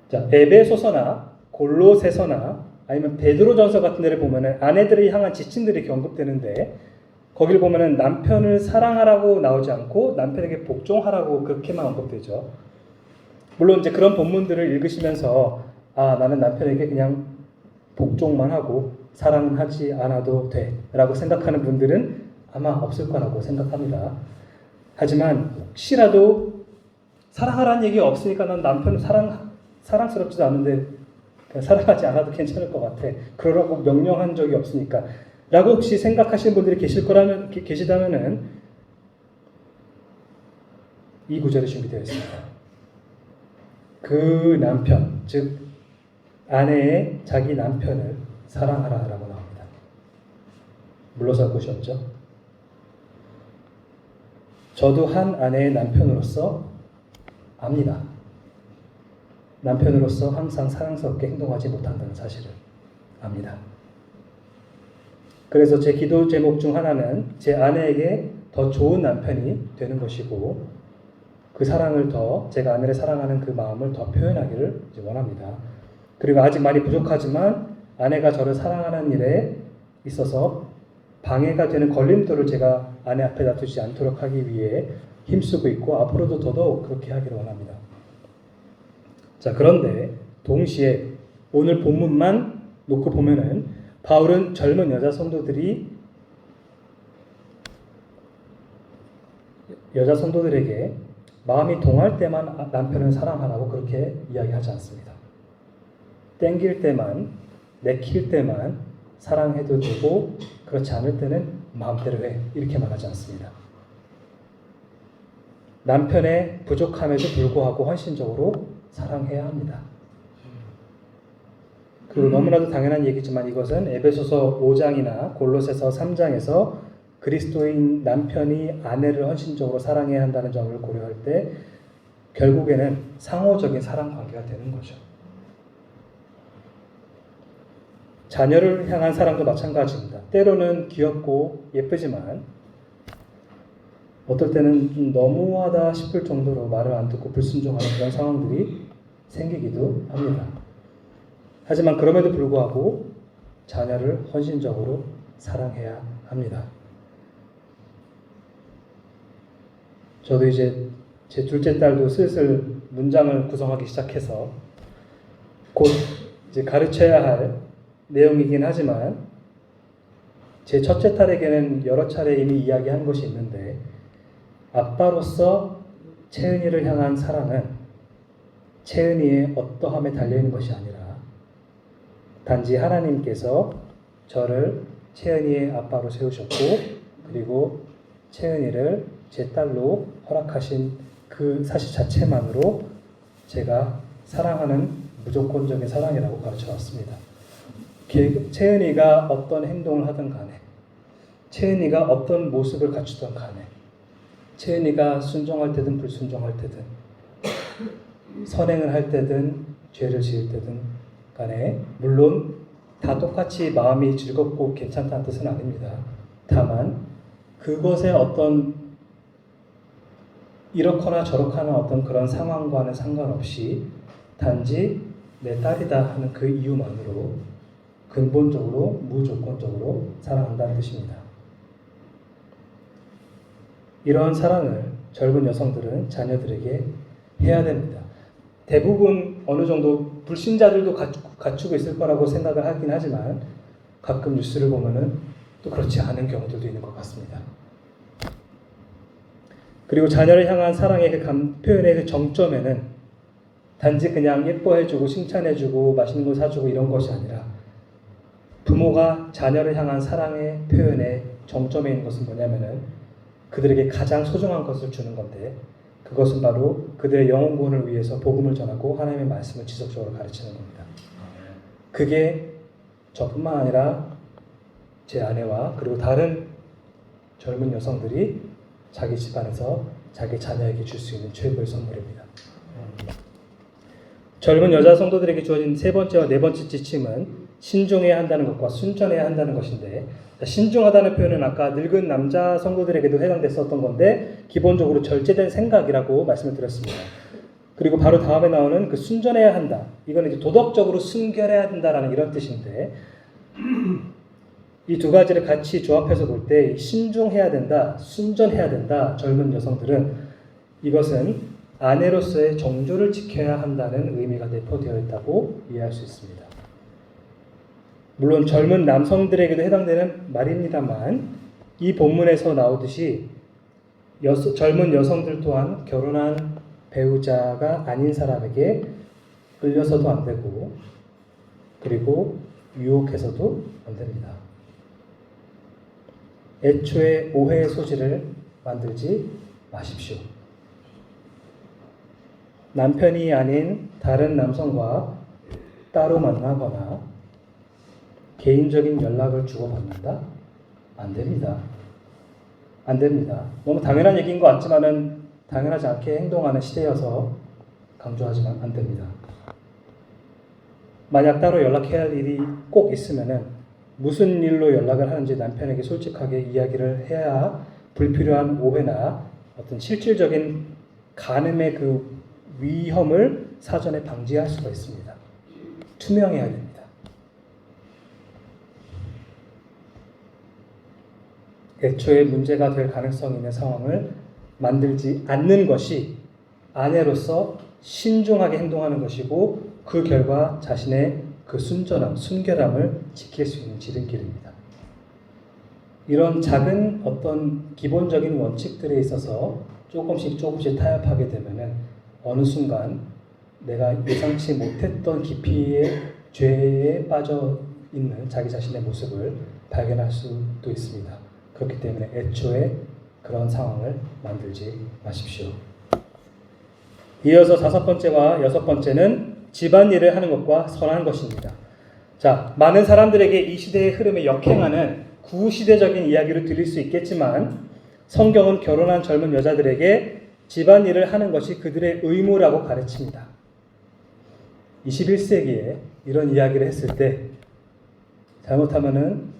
자, 에베소서나 골로새서나 아니면 베드로전서 같은 데를 보면은 아내들을 향한 지침들이 언급되는데 거기를 보면은 남편을 사랑하라고 나오지 않고 남편에게 복종하라고 그렇게만 언급되죠. 물론 이제 그런 본문들을 읽으시면서 나는 남편에게 그냥 복종만 하고 사랑은 하지 않아도 돼 라고 생각하는 분들은 아마 없을 거라고 생각합니다. 하지만 혹시라도 사랑하라는 얘기가 없으니까 난 남편 사랑스럽지도 않은데 그냥 사랑하지 않아도 괜찮을 것 같아. 그러라고 명령한 적이 없으니까 라고 혹시 생각하시는 분들이 계시다면은 이 구절이 준비되어 있습니다. 그 남편, 즉 아내의 자기 남편을 사랑하라라고 나옵니다. 물러설 곳이 없죠. 저도 한 아내의 남편으로서 압니다. 남편으로서 항상 사랑스럽게 행동하지 못한다는 사실을 압니다. 그래서 제 기도 제목 중 하나는 제 아내에게 더 좋은 남편이 되는 것이고, 그 사랑을 더, 제가 아내를 사랑하는 그 마음을 더 표현하기를 원합니다. 그리고 아직 많이 부족하지만 아내가 저를 사랑하는 일에 있어서 방해가 되는 걸림돌을 제가 아내 앞에다 두지 않도록 하기 위해 힘쓰고 있고, 앞으로도 더더욱 그렇게 하기를 원합니다. 자, 그런데 동시에 오늘 본문만 놓고 보면은 바울은 젊은 여자 성도들에게 마음이 동할 때만 남편을 사랑하라고 그렇게 이야기하지 않습니다. 땡길 때만, 내킬 때만 사랑해도 되고, 그렇지 않을 때는 마음대로 해, 이렇게 말하지 않습니다. 남편의 부족함에도 불구하고 헌신적으로 사랑해야 합니다. 그리고 너무나도 당연한 얘기지만 이것은 에베소서 5장이나 골로새서 3장에서 그리스도인 남편이 아내를 헌신적으로 사랑해야 한다는 점을 고려할 때 결국에는 상호적인 사랑 관계가 되는 거죠. 자녀를 향한 사랑도 마찬가지입니다. 때로는 귀엽고 예쁘지만 어떨 때는 좀 너무하다 싶을 정도로 말을 안 듣고 불순종하는 그런 상황들이 생기기도 합니다. 하지만 그럼에도 불구하고 자녀를 헌신적으로 사랑해야 합니다. 저도 이제 제 둘째 딸도 슬슬 문장을 구성하기 시작해서 곧 이제 가르쳐야 할 내용이긴 하지만 제 첫째 딸에게는 여러 차례 이미 이야기한 것이 있는데, 아빠로서 채은이를 향한 사랑은 채은이의 어떠함에 달려있는 것이 아니라 단지 하나님께서 저를 채은이의 아빠로 세우셨고, 그리고 채은이를 제 딸로 허락하신 그 사실 자체만으로 제가 사랑하는 무조건적인 사랑이라고 가르쳐 왔습니다. 채은이가 어떤 행동을 하든 간에, 채은이가 어떤 모습을 갖추든 간에, 채은이가 순종할 때든 불순종할 때든, 선행을 할 때든 죄를 지을 때든 간에, 물론 다 똑같이 마음이 즐겁고 괜찮다는 뜻은 아닙니다. 다만 그것에 어떤 이렇거나 저렇거나 어떤 그런 상황과는 상관없이 단지 내 딸이다 하는 그 이유만으로 근본적으로 무조건적으로 사랑한다는 뜻입니다. 이러한 사랑을 젊은 여성들은 자녀들에게 해야 됩니다. 대부분 어느 정도 불신자들도 갖추고 있을 거라고 생각을 하긴 하지만 가끔 뉴스를 보면은 또 그렇지 않은 경우들도 있는 것 같습니다. 그리고 자녀를 향한 사랑의 그 표현의 그 정점에는 단지 그냥 예뻐해주고 칭찬해주고 맛있는 거 사주고 이런 것이 아니라, 부모가 자녀를 향한 사랑의 표현의 정점에 있는 것은 뭐냐면은 그들에게 가장 소중한 것을 주는 건데, 그것은 바로 그들의 영혼 구원을 위해서 복음을 전하고 하나님의 말씀을 지속적으로 가르치는 겁니다. 그게 저뿐만 아니라 제 아내와 그리고 다른 젊은 여성들이 자기 집안에서 자기 자녀에게 줄 수 있는 최고의 선물입니다. 젊은 여자 성도들에게 주어진 세 번째와 네 번째 지침은 신중해야 한다는 것과 순전해야 한다는 것인데, 신중하다는 표현은 아까 늙은 남자 성도들에게도 해당됐었던 건데 기본적으로 절제된 생각이라고 말씀을 드렸습니다. 그리고 바로 다음에 나오는 그 순전해야 한다, 이건 이제 도덕적으로 순결해야 된다라는 이런 뜻인데, 이 두 가지를 같이 조합해서 볼 때 신중해야 된다, 순전해야 된다, 젊은 여성들은 이것은 아내로서의 정조를 지켜야 한다는 의미가 내포되어 있다고 이해할 수 있습니다. 물론 젊은 남성들에게도 해당되는 말입니다만, 이 본문에서 나오듯이 젊은 여성들 또한 결혼한 배우자가 아닌 사람에게 끌려서도 안 되고, 그리고 유혹해서도 안 됩니다. 애초에 오해의 소지를 만들지 마십시오. 남편이 아닌 다른 남성과 따로 만나거나 개인적인 연락을 주고받는다? 안 됩니다. 안 됩니다. 너무 당연한 얘기인 것 같지만은 당연하지 않게 행동하는 시대여서 강조하지만 안 됩니다. 만약 따로 연락해야 할 일이 꼭 있으면은 무슨 일로 연락을 하는지 남편에게 솔직하게 이야기를 해야 불필요한 오해나 어떤 실질적인 간음의 그 위험을 사전에 방지할 수가 있습니다. 투명해야 됩니다. 애초에 문제가 될 가능성이 있는 상황을 만들지 않는 것이 아내로서 신중하게 행동하는 것이고 그 결과 자신의 그 순전함, 순결함을 지킬 수 있는 지름길입니다. 이런 작은 어떤 기본적인 원칙들에 있어서 조금씩 타협하게 되면은 어느 순간 내가 예상치 못했던 깊이의 죄에 빠져 있는 자기 자신의 모습을 발견할 수도 있습니다. 그렇기 때문에 애초에 그런 상황을 만들지 마십시오. 이어서 5번째와 6번째는 집안일을 하는 것과 선한 것입니다. 자, 많은 사람들에게 이 시대의 흐름에 역행하는 구시대적인 이야기를 들릴 수 있겠지만 성경은 결혼한 젊은 여자들에게 집안일을 하는 것이 그들의 의무라고 가르칩니다. 21세기에 이런 이야기를 했을 때 잘못하면은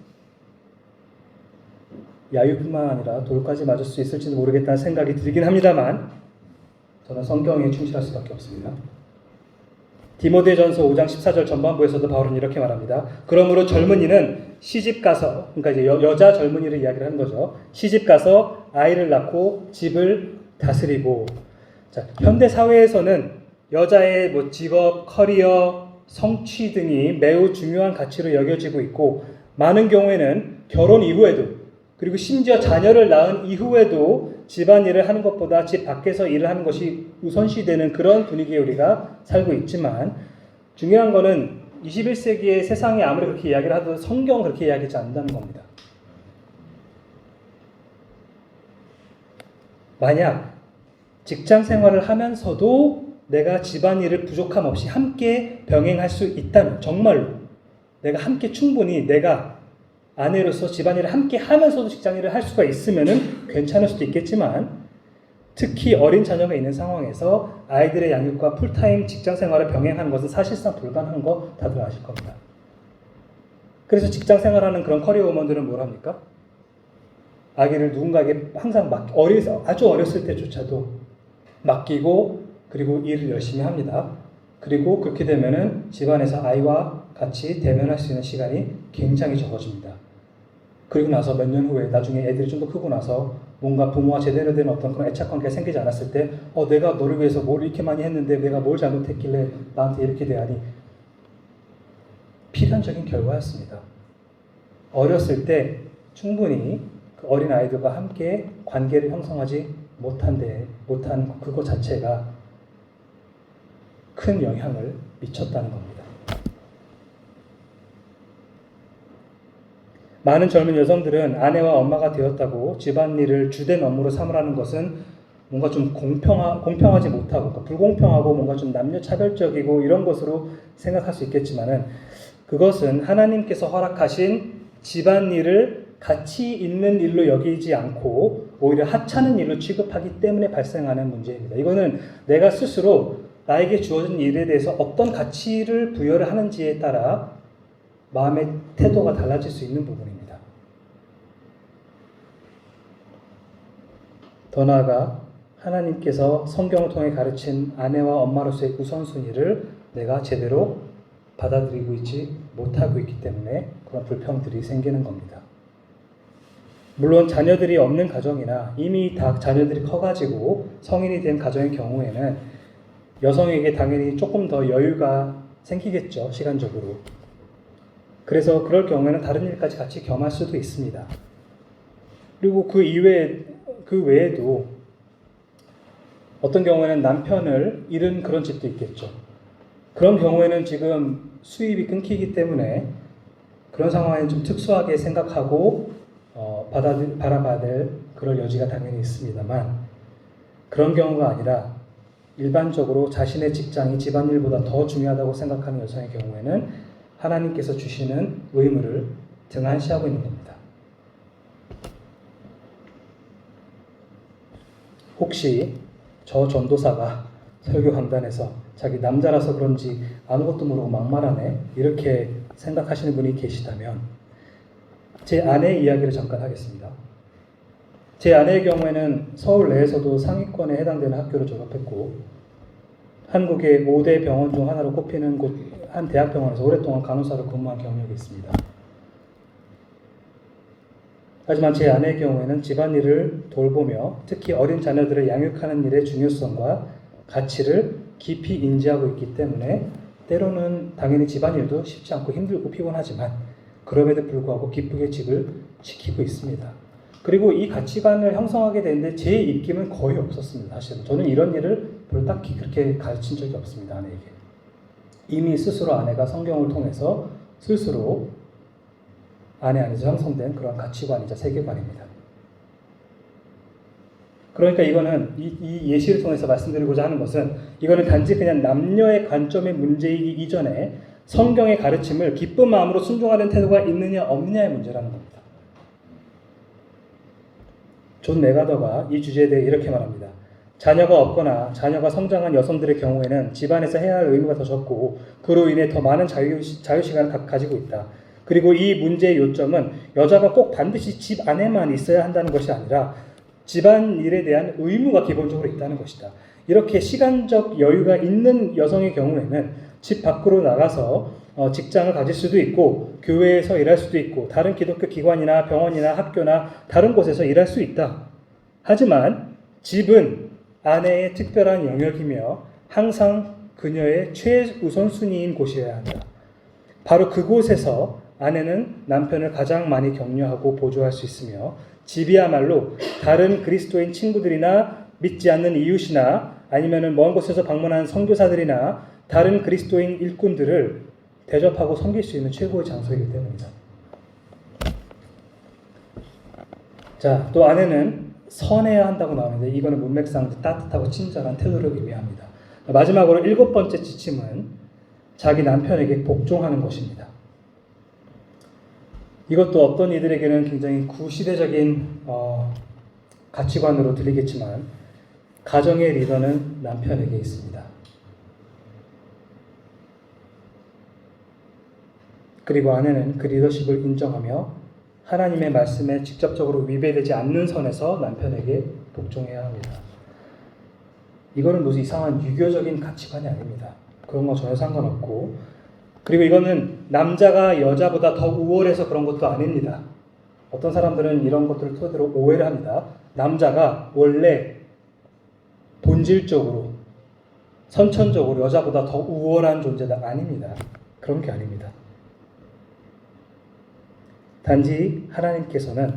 야유뿐만 아니라 돌까지 맞을 수 있을지도 모르겠다는 생각이 들긴 합니다만 저는 성경에 충실할 수밖에 없습니다. 디모데전서 5장 14절 전반부에서도 바울은 이렇게 말합니다. 그러므로 젊은이는 시집가서, 그러니까 이제 여자 젊은이를 이야기를 하는 거죠. 시집가서 아이를 낳고 집을 다스리고. 자, 현대 사회에서는 여자의 뭐 직업, 커리어, 성취 등이 매우 중요한 가치로 여겨지고 있고 많은 경우에는 결혼 이후에도 그리고 심지어 자녀를 낳은 이후에도 집안일을 하는 것보다 집 밖에서 일을 하는 것이 우선시되는 그런 분위기에 우리가 살고 있지만 중요한 거는 21세기의 세상이 아무리 그렇게 이야기를 하더라도 성경은 그렇게 이야기하지 않는다는 겁니다. 만약 직장 생활을 하면서도 내가 집안일을 부족함 없이 함께 병행할 수 있다면 정말로 내가 함께 충분히 내가 아내로서 집안일을 함께 하면서도 직장일을 할 수가 있으면은 괜찮을 수도 있겠지만 특히 어린 자녀가 있는 상황에서 아이들의 양육과 풀타임 직장 생활을 병행하는 것은 사실상 불가능한 거 다들 아실 겁니다. 그래서 직장 생활하는 그런 커리어 우먼들은 뭘 합니까? 아기를 누군가에게 항상 아주 어렸을 때조차도 맡기고 그리고 일을 열심히 합니다. 그리고 그렇게 되면은 집안에서 아이와 같이 대면할 수 있는 시간이 굉장히 적어집니다. 그리고 나서 몇 년 후에 나중에 애들이 좀 더 크고 나서 뭔가 부모와 제대로 된 어떤 그런 애착관계가 생기지 않았을 때 내가 너를 위해서 뭘 이렇게 많이 했는데 내가 뭘 잘못했길래 나한테 이렇게 대하니 필연적인 결과였습니다. 어렸을 때 충분히 그 어린 아이들과 함께 관계를 형성하지 못한 그것 자체가 큰 영향을 미쳤다는 겁니다. 많은 젊은 여성들은 아내와 엄마가 되었다고 집안일을 주된 업무로 삼으라는 것은 뭔가 좀 공평하지 못하고 그러니까 불공평하고 뭔가 좀 남녀차별적이고 이런 것으로 생각할 수 있겠지만은 그것은 하나님께서 허락하신 집안일을 가치 있는 일로 여기지 않고 오히려 하찮은 일로 취급하기 때문에 발생하는 문제입니다. 이거는 내가 스스로 나에게 주어진 일에 대해서 어떤 가치를 부여를 하는지에 따라 마음의 태도가 달라질 수 있는 부분입니다. 더 나아가 하나님께서 성경을 통해 가르친 아내와 엄마로서의 우선순위를 내가 제대로 받아들이고 있지 못하고 있기 때문에 그런 불평들이 생기는 겁니다. 물론 자녀들이 없는 가정이나 이미 다 자녀들이 커가지고 성인이 된 가정의 경우에는 여성에게 당연히 조금 더 여유가 생기겠죠, 시간적으로. 그래서 그럴 경우에는 다른 일까지 같이 겸할 수도 있습니다. 그리고 그 외에도 어떤 경우에는 남편을 잃은 그런 집도 있겠죠. 그런 경우에는 지금 수입이 끊기기 때문에 그런 상황에 좀 특수하게 생각하고 바라봐야 될 그럴 여지가 당연히 있습니다만 그런 경우가 아니라 일반적으로 자신의 직장이 집안일보다 더 중요하다고 생각하는 여성의 경우에는 하나님께서 주시는 의무를 등한시하고 있는 겁니다. 혹시 저 전도사가 설교 강단에서 자기 남자라서 그런지 아무것도 모르고 막말하네 이렇게 생각하시는 분이 계시다면 제 아내의 이야기를 잠깐 하겠습니다. 제 아내의 경우에는 서울 내에서도 상위권에 해당되는 학교를 졸업했고 한국의 5대 병원 중 하나로 꼽히는 한 대학병원에서 오랫동안 간호사로 근무한 경력이 있습니다. 하지만 제 아내의 경우에는 집안일을 돌보며 특히 어린 자녀들을 양육하는 일의 중요성과 가치를 깊이 인지하고 있기 때문에 때로는 당연히 집안일도 쉽지 않고 힘들고 피곤하지만 그럼에도 불구하고 기쁘게 집을 지키고 있습니다. 그리고 이 가치관을 형성하게 되는데 제 입김은 거의 없었습니다. 사실은 저는 이런 일을 별 딱히 그렇게 가르친 적이 없습니다. 아내에게. 이미 스스로 아내가 성경을 통해서 스스로 아내 안에서 형성된 그런 가치관이자 세계관입니다. 그러니까 이거는 이 예시를 통해서 말씀드리고자 하는 것은 이거는 단지 그냥 남녀의 관점의 문제이기 이전에 성경의 가르침을 기쁜 마음으로 순종하는 태도가 있느냐 없느냐의 문제라는 겁니다. 존 메가더가 이 주제에 대해 이렇게 말합니다. 자녀가 없거나 자녀가 성장한 여성들의 경우에는 집안에서 해야 할 의무가 더 적고 그로 인해 더 많은 자유시간을 가지고 있다. 그리고 이 문제의 요점은 여자가 꼭 반드시 집 안에만 있어야 한다는 것이 아니라 집안일에 대한 의무가 기본적으로 있다는 것이다. 이렇게 시간적 여유가 있는 여성의 경우에는 집 밖으로 나가서 직장을 가질 수도 있고 교회에서 일할 수도 있고 다른 기독교 기관이나 병원이나 학교나 다른 곳에서 일할 수 있다. 하지만 집은 아내의 특별한 영역이며 항상 그녀의 최우선순위인 곳이어야 한다. 바로 그곳에서 아내는 남편을 가장 많이 격려하고 보조할 수 있으며 집이야말로 다른 그리스도인 친구들이나 믿지 않는 이웃이나 아니면 먼 곳에서 방문한 선교사들이나 다른 그리스도인 일꾼들을 대접하고 섬길 수 있는 최고의 장소이기 때문이다. 자, 또 아내는 선해야 한다고 나오는데 이거는 문맥상 따뜻하고 친절한 태도를 의미합니다. 마지막으로 7번째 지침은 자기 남편에게 복종하는 것입니다. 이것도 어떤 이들에게는 굉장히 구시대적인 가치관으로 들리겠지만 가정의 리더는 남편에게 있습니다. 그리고 아내는 그 리더십을 인정하며 하나님의 말씀에 직접적으로 위배되지 않는 선에서 남편에게 복종해야 합니다. 이거는 무슨 이상한 유교적인 가치관이 아닙니다. 그런 거 전혀 상관없고 그리고 이거는 남자가 여자보다 더 우월해서 그런 것도 아닙니다. 어떤 사람들은 이런 것들을 토대로 오해를 합니다. 남자가 원래 본질적으로 선천적으로 여자보다 더 우월한 존재다. 아닙니다. 그런 게 아닙니다. 단지 하나님께서는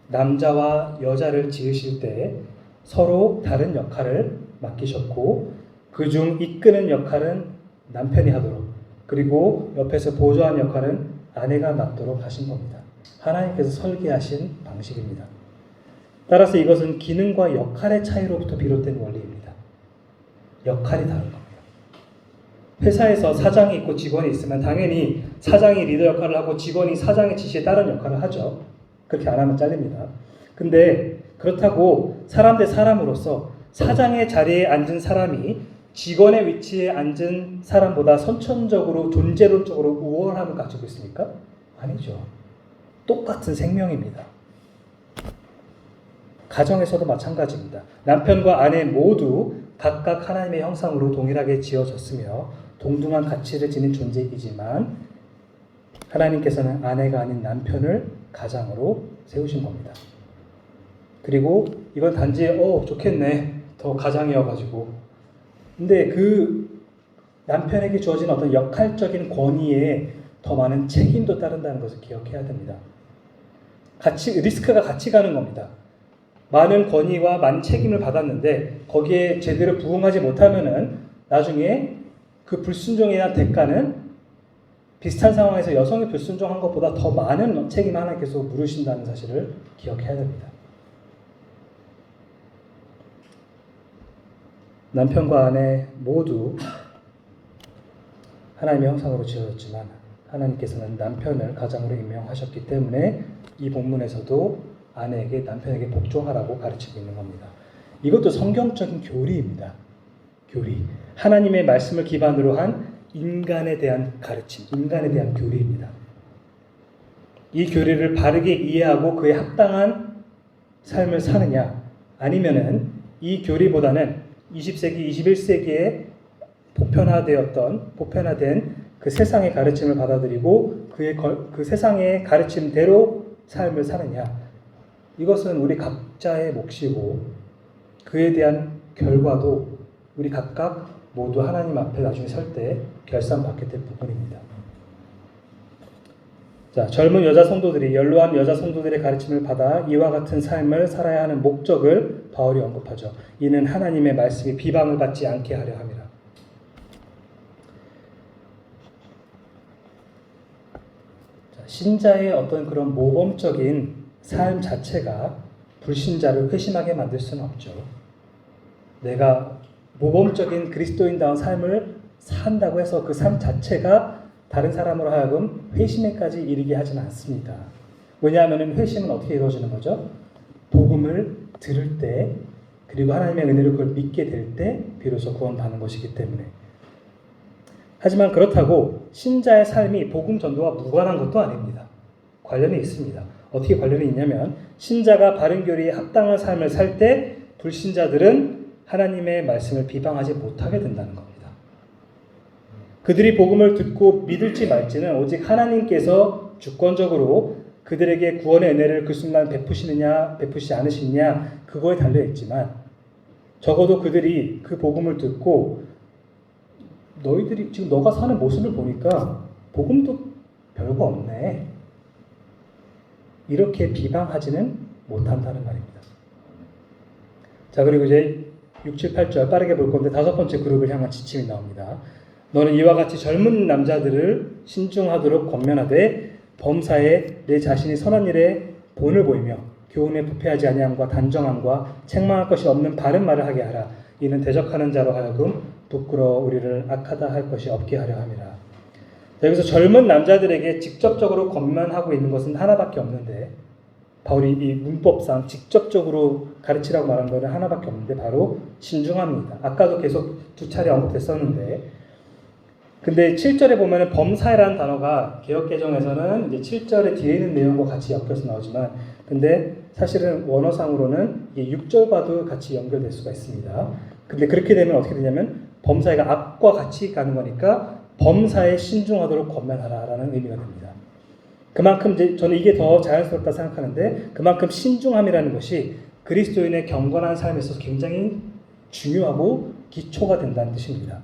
남자와 여자를 지으실 때 서로 다른 역할을 맡기셨고 그중 이끄는 역할은 남편이 하도록 그리고 옆에서 보조하는 역할은 아내가 맡도록 하신 겁니다. 하나님께서 설계하신 방식입니다. 따라서 이것은 기능과 역할의 차이로부터 비롯된 원리입니다. 역할이 다른 겁니다. 회사에서 사장이 있고 직원이 있으면 당연히 사장이 리더 역할을 하고 직원이 사장의 지시에 따른 역할을 하죠. 그렇게 안 하면 잘립니다. 근데 그렇다고 사람 대 사람으로서 사장의 자리에 앉은 사람이 직원의 위치에 앉은 사람보다 선천적으로 존재론적으로 우월함을 가지고 있습니까? 아니죠. 똑같은 생명입니다. 가정에서도 마찬가지입니다. 남편과 아내 모두 각각 하나님의 형상으로 동일하게 지어졌으며 동등한 가치를 지닌 존재이지만 하나님께서는 아내가 아닌 남편을 가장으로 세우신 겁니다. 그리고 이건 단지 좋겠네. 더 가장이어가지고 근데 그 남편에게 주어진 어떤 역할적인 권위에 더 많은 책임도 따른다는 것을 기억해야 됩니다. 리스크가 같이 가는 겁니다. 많은 권위와 많은 책임을 받았는데 거기에 제대로 부응하지 못하면은 나중에 그 불순종이나 대가는 비슷한 상황에서 여성이 불순종한 것보다 더 많은 책임을 하나님께서 물으신다는 사실을 기억해야 됩니다. 남편과 아내 모두 하나님의 형상으로 지어졌지만 하나님께서는 남편을 가장으로 임명하셨기 때문에 이 본문에서도 아내에게 남편에게 복종하라고 가르치고 있는 겁니다. 이것도 성경적인 교리입니다. 교리. 하나님의 말씀을 기반으로 한 인간에 대한 가르침, 인간에 대한 교리입니다. 이 교리를 바르게 이해하고 그에 합당한 삶을 사느냐, 아니면은 이 교리보다는 20세기, 21세기에 보편화된 그 세상의 가르침을 받아들이고 그 세상의 가르침대로 삶을 사느냐, 이것은 우리 각자의 몫이고 그에 대한 결과도 우리 각각 모두 하나님 앞에 나중에 설 때 결산받게 될 부분입니다. 자, 젊은 여자 성도들이 연로한 여자 성도들의 가르침을 받아 이와 같은 삶을 살아야 하는 목적을 바울이 언급하죠. 이는 하나님의 말씀이 비방을 받지 않게 하려 함이라. 자, 신자의 어떤 그런 모범적인 삶 자체가 불신자를 회심하게 만들 수는 없죠. 내가 모범적인 그리스도인다운 삶을 산다고 해서 그 삶 자체가 다른 사람으로 하여금 회심에까지 이르게 하지는 않습니다. 왜냐하면 회심은 어떻게 이루어지는 거죠? 복음을 들을 때, 그리고 하나님의 은혜로 그걸 믿게 될 때 비로소 구원받는 것이기 때문에. 하지만 그렇다고 신자의 삶이 복음 전도와 무관한 것도 아닙니다. 관련이 있습니다. 어떻게 관련이 있냐면 신자가 바른 교리에 합당한 삶을 살 때 불신자들은 하나님의 말씀을 비방하지 못하게 된다는 겁니다. 그들이 복음을 듣고 믿을지 말지는 오직 하나님께서 주권적으로 그들에게 구원의 은혜를 그 순간 베푸시느냐 베푸시지 않으시느냐 그거에 달려있지만, 적어도 그들이 그 복음을 듣고 너희들이 지금 너가 사는 모습을 보니까 복음도 별거 없네, 이렇게 비방하지는 못한다는 말입니다. 자, 그리고 이제 6, 7, 8절 빠르게 볼 건데 5번째 그룹을 향한 지침이 나옵니다. 너는 이와 같이 젊은 남자들을 신중하도록 권면하되 범사에 내 자신이 선한 일에 본을 보이며 교훈에 부패하지 아니함과 단정함과 책망할 것이 없는 바른 말을 하게 하라. 이는 대적하는 자로 하여금 부끄러워 우리를 악하다 할 것이 없게 하려 함이라. 여기서 젊은 남자들에게 직접적으로 권면하고 있는 것은 하나밖에 없는데, 바울이 이 문법상 직접적으로 가르치라고 말한 것은 하나밖에 없는데 바로 신중함입니다. 아까도 계속 2차례 언급됐었는데, 근데 7절에 보면은 범사이라는 단어가 개역개정에서는 이제 7절의 뒤에 있는 내용과 같이 엮여서 나오지만, 근데 사실은 원어상으로는 6절과도 같이 연결될 수가 있습니다. 근데 그렇게 되면 어떻게 되냐면 범사이가 앞과 같이 가는 거니까 범사에 신중하도록 권면하라라는 의미가 됩니다. 그만큼 이제 저는 이게 더 자연스럽다 생각하는데, 그만큼 신중함이라는 것이 그리스도인의 경건한 삶에 있어서 굉장히 중요하고 기초가 된다는 뜻입니다.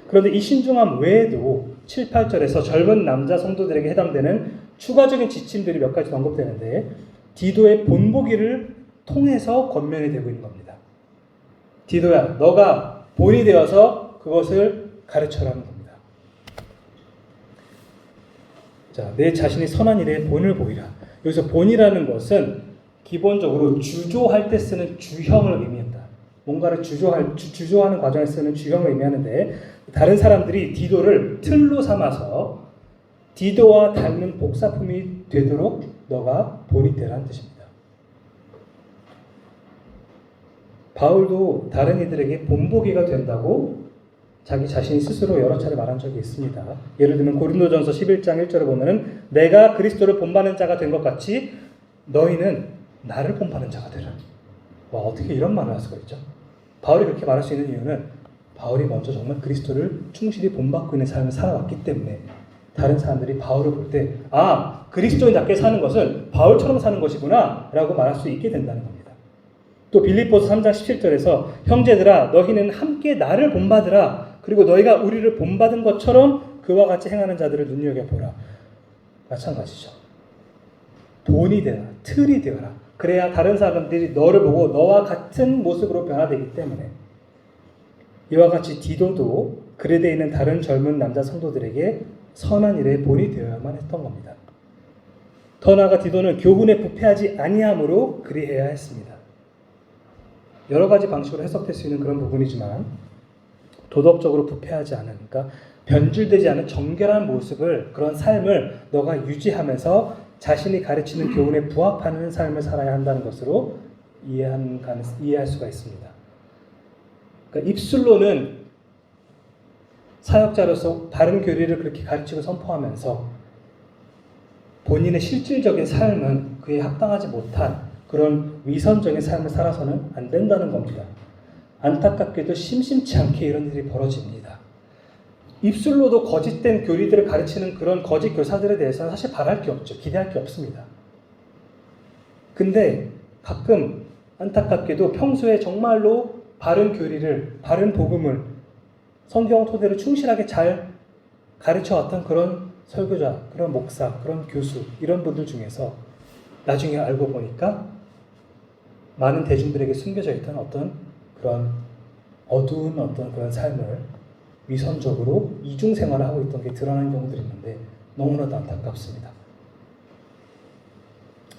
그런데 이 신중함 외에도 7, 8절에서 젊은 남자 성도들에게 해당되는 추가적인 지침들이 몇 가지 언급되는데, 디도의 본보기를 통해서 권면이 되고 있는 겁니다. 디도야, 너가 본이 되어서 그것을 가르쳐라는 겁니다. 자, 내 자신이 선한 일에 본을 보이라. 여기서 본이라는 것은 기본적으로 주조할 때 쓰는 주형을 의미한다. 뭔가를 주조하는 과정에 쓰는 주형을 의미하는데, 다른 사람들이 디도를 틀로 삼아서 디도와 닮은 복사품이 되도록 너가 본이 되라는 뜻입니다. 바울도 다른 이들에게 본보기가 된다고 자기 자신이 스스로 여러 차례 말한 적이 있습니다. 예를 들면 고린도전서 11장 1절에 보면은 내가 그리스도를 본받는 자가 된 것 같이 너희는 나를 본받는 자가 되라. 와, 어떻게 이런 말을 할 수가 있죠? 바울이 그렇게 말할 수 있는 이유는 바울이 먼저 정말 그리스도를 충실히 본받고 있는 삶을 살아왔기 때문에 다른 사람들이 바울을 볼 때 그리스도인답게 사는 것은 바울처럼 사는 것이구나 라고 말할 수 있게 된다는 겁니다. 또 빌립보서 3장 17절에서 형제들아 너희는 함께 나를 본받으라. 그리고 너희가 우리를 본받은 것처럼 그와 같이 행하는 자들을 눈여겨보라. 마찬가지죠. 본이 되라. 틀이 되어라. 그래야 다른 사람들이 너를 보고 너와 같은 모습으로 변화되기 때문에. 이와 같이 디도도 그레데에 있는 다른 젊은 남자 성도들에게 선한 일에 본이 되어야만 했던 겁니다. 더 나아가 디도는 교훈에 부패하지 아니함으로 그리해야 했습니다. 여러 가지 방식으로 해석될 수 있는 그런 부분이지만 도덕적으로 부패하지 않은, 그러니까 변질되지 않은 정결한 모습을, 그런 삶을 너가 유지하면서 자신이 가르치는 교훈에 부합하는 삶을 살아야 한다는 것으로 이해할 수가 있습니다. 그러니까 입술로는 사역자로서 바른 교리를 그렇게 가르치고 선포하면서 본인의 실질적인 삶은 그에 합당하지 못한 그런 위선적인 삶을 살아서는 안 된다는 겁니다. 안타깝게도 심심치 않게 이런 일이 벌어집니다. 입술로도 거짓된 교리들을 가르치는 그런 거짓 교사들에 대해서는 사실 바랄 게 없죠. 기대할 게 없습니다. 근데 가끔 안타깝게도 평소에 정말로 바른 교리를, 바른 복음을 성경 토대로 충실하게 잘 가르쳐왔던 그런 설교자, 그런 목사, 그런 교수, 이런 분들 중에서 나중에 알고 보니까 많은 대중들에게 숨겨져 있던 어떤 그런 어두운 어떤 그런 삶을 위선적으로 이중생활을 하고 있던 게 드러나는 경우들이 있는데 너무나도 안타깝습니다.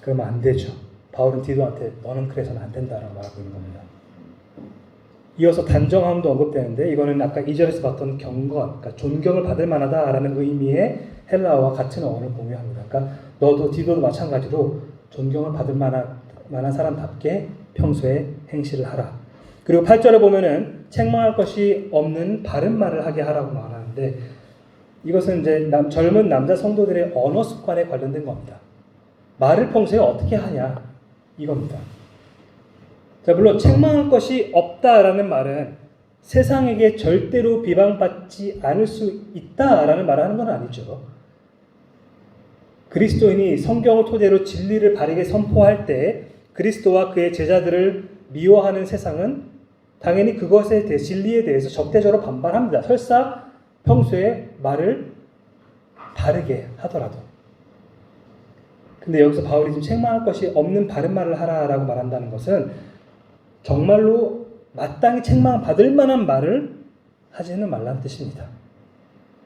그러면 안 되죠. 바울은 디도한테 너는 그래서는 안 된다라고 말하고 있는 겁니다. 이어서 단정함도 언급되는데 이거는 아까 2절에서 봤던 경건, 그러니까 존경을 받을 만하다라는 의미의 헬라어와 같은 어원을 공유합니다. 그러니까 너도 디도도 마찬가지로 존경을 받을 만한 사람답게 평소에 행실을 하라. 그리고 8절에 보면은 책망할 것이 없는 바른 말을 하게 하라고 말하는데 이것은 이제 젊은 남자 성도들의 언어 습관에 관련된 겁니다. 말을 평소에 어떻게 하냐 이겁니다. 자, 물론 책망할 것이 없다라는 말은 세상에게 절대로 비방받지 않을 수 있다라는 말을 하는 건 아니죠. 그리스도인이 성경을 토대로 진리를 바르게 선포할 때 그리스도와 그의 제자들을 미워하는 세상은 당연히 그것에 대해 진리에 대해서 적대적으로 반발합니다. 설사 평소에 말을 바르게 하더라도. 근데 여기서 바울이 지금 책망할 것이 없는 바른 말을 하라라고 말한다는 것은 정말로 마땅히 책망받을 만한 말을 하지는 말라는 뜻입니다.